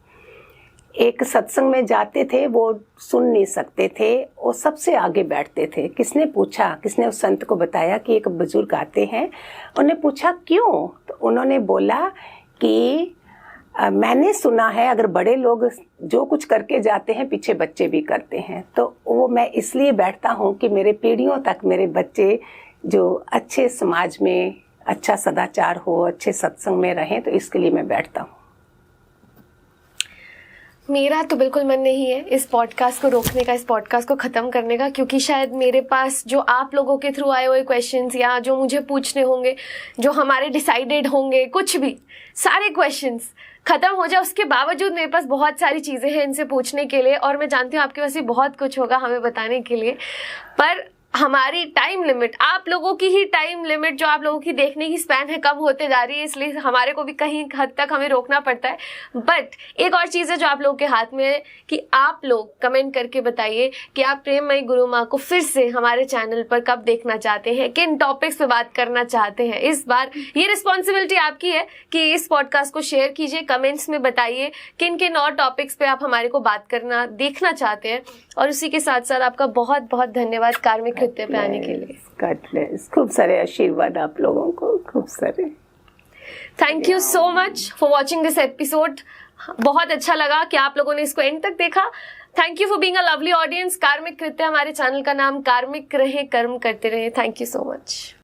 एक सत्संग में जाते थे, वो सुन नहीं सकते थे, वो सबसे आगे बैठते थे। किसने पूछा, किसने उस संत को बताया कि एक बुजुर्ग आते हैं। उन्हें पूछा क्यों? तो उन्होंने बोला कि मैंने सुना है अगर बड़े लोग जो कुछ करके जाते हैं पीछे बच्चे भी करते हैं, तो वो मैं इसलिए बैठता हूँ कि मेरे पीढ़ियों तक मेरे बच्चे जो अच्छे समाज में अच्छा सदाचार हो, अच्छे सत्संग में रहें, तो इसके लिए मैं बैठता हूँ। मेरा तो बिल्कुल मन नहीं है इस पॉडकास्ट को रोकने का, इस पॉडकास्ट को ख़त्म करने का, क्योंकि शायद मेरे पास जो आप लोगों के थ्रू आए हुए क्वेश्चंस या जो मुझे पूछने होंगे, जो हमारे डिसाइडेड होंगे, कुछ भी सारे क्वेश्चंस ख़त्म हो जाए, उसके बावजूद मेरे पास बहुत सारी चीज़ें हैं इनसे पूछने के लिए, और मैं जानती हूँ आपके पास भी बहुत कुछ होगा हमें बताने के लिए। पर हमारी टाइम लिमिट, आप लोगों की ही टाइम लिमिट, जो आप लोगों की देखने की स्पैन है, कम होते जा रही है, इसलिए हमारे को भी कहीं हद तक हमें रोकना पड़ता है। बट एक और चीज़ है जो आप लोगों के हाथ में है कि आप लोग कमेंट करके बताइए कि आप प्रेममयी गुरु माँ को फिर से हमारे चैनल पर कब देखना चाहते हैं, किन टॉपिक्स पे बात करना चाहते हैं। इस बार ये रिस्पॉन्सिबिलिटी आपकी है कि इस पॉडकास्ट को शेयर कीजिए, कमेंट्स में बताइए किन किन और टॉपिक्स पे आप हमारे को बात करना देखना चाहते हैं। और उसी के साथ साथ आपका बहुत बहुत धन्यवाद कार्मिक कृत्य पे आने के लिए। गॉड ब्लेस, खूब सारे आशीर्वाद आप लोगों को, खूब सारे। Thank you so much for watching this episode. बहुत अच्छा लगा कि आप लोगों ने इसको एंड तक देखा। Thank you for being a lovely audience. कार्मिक कृत्य हमारे चैनल का नाम, कार्मिक रहे कर्म करते रहे। Thank you so much.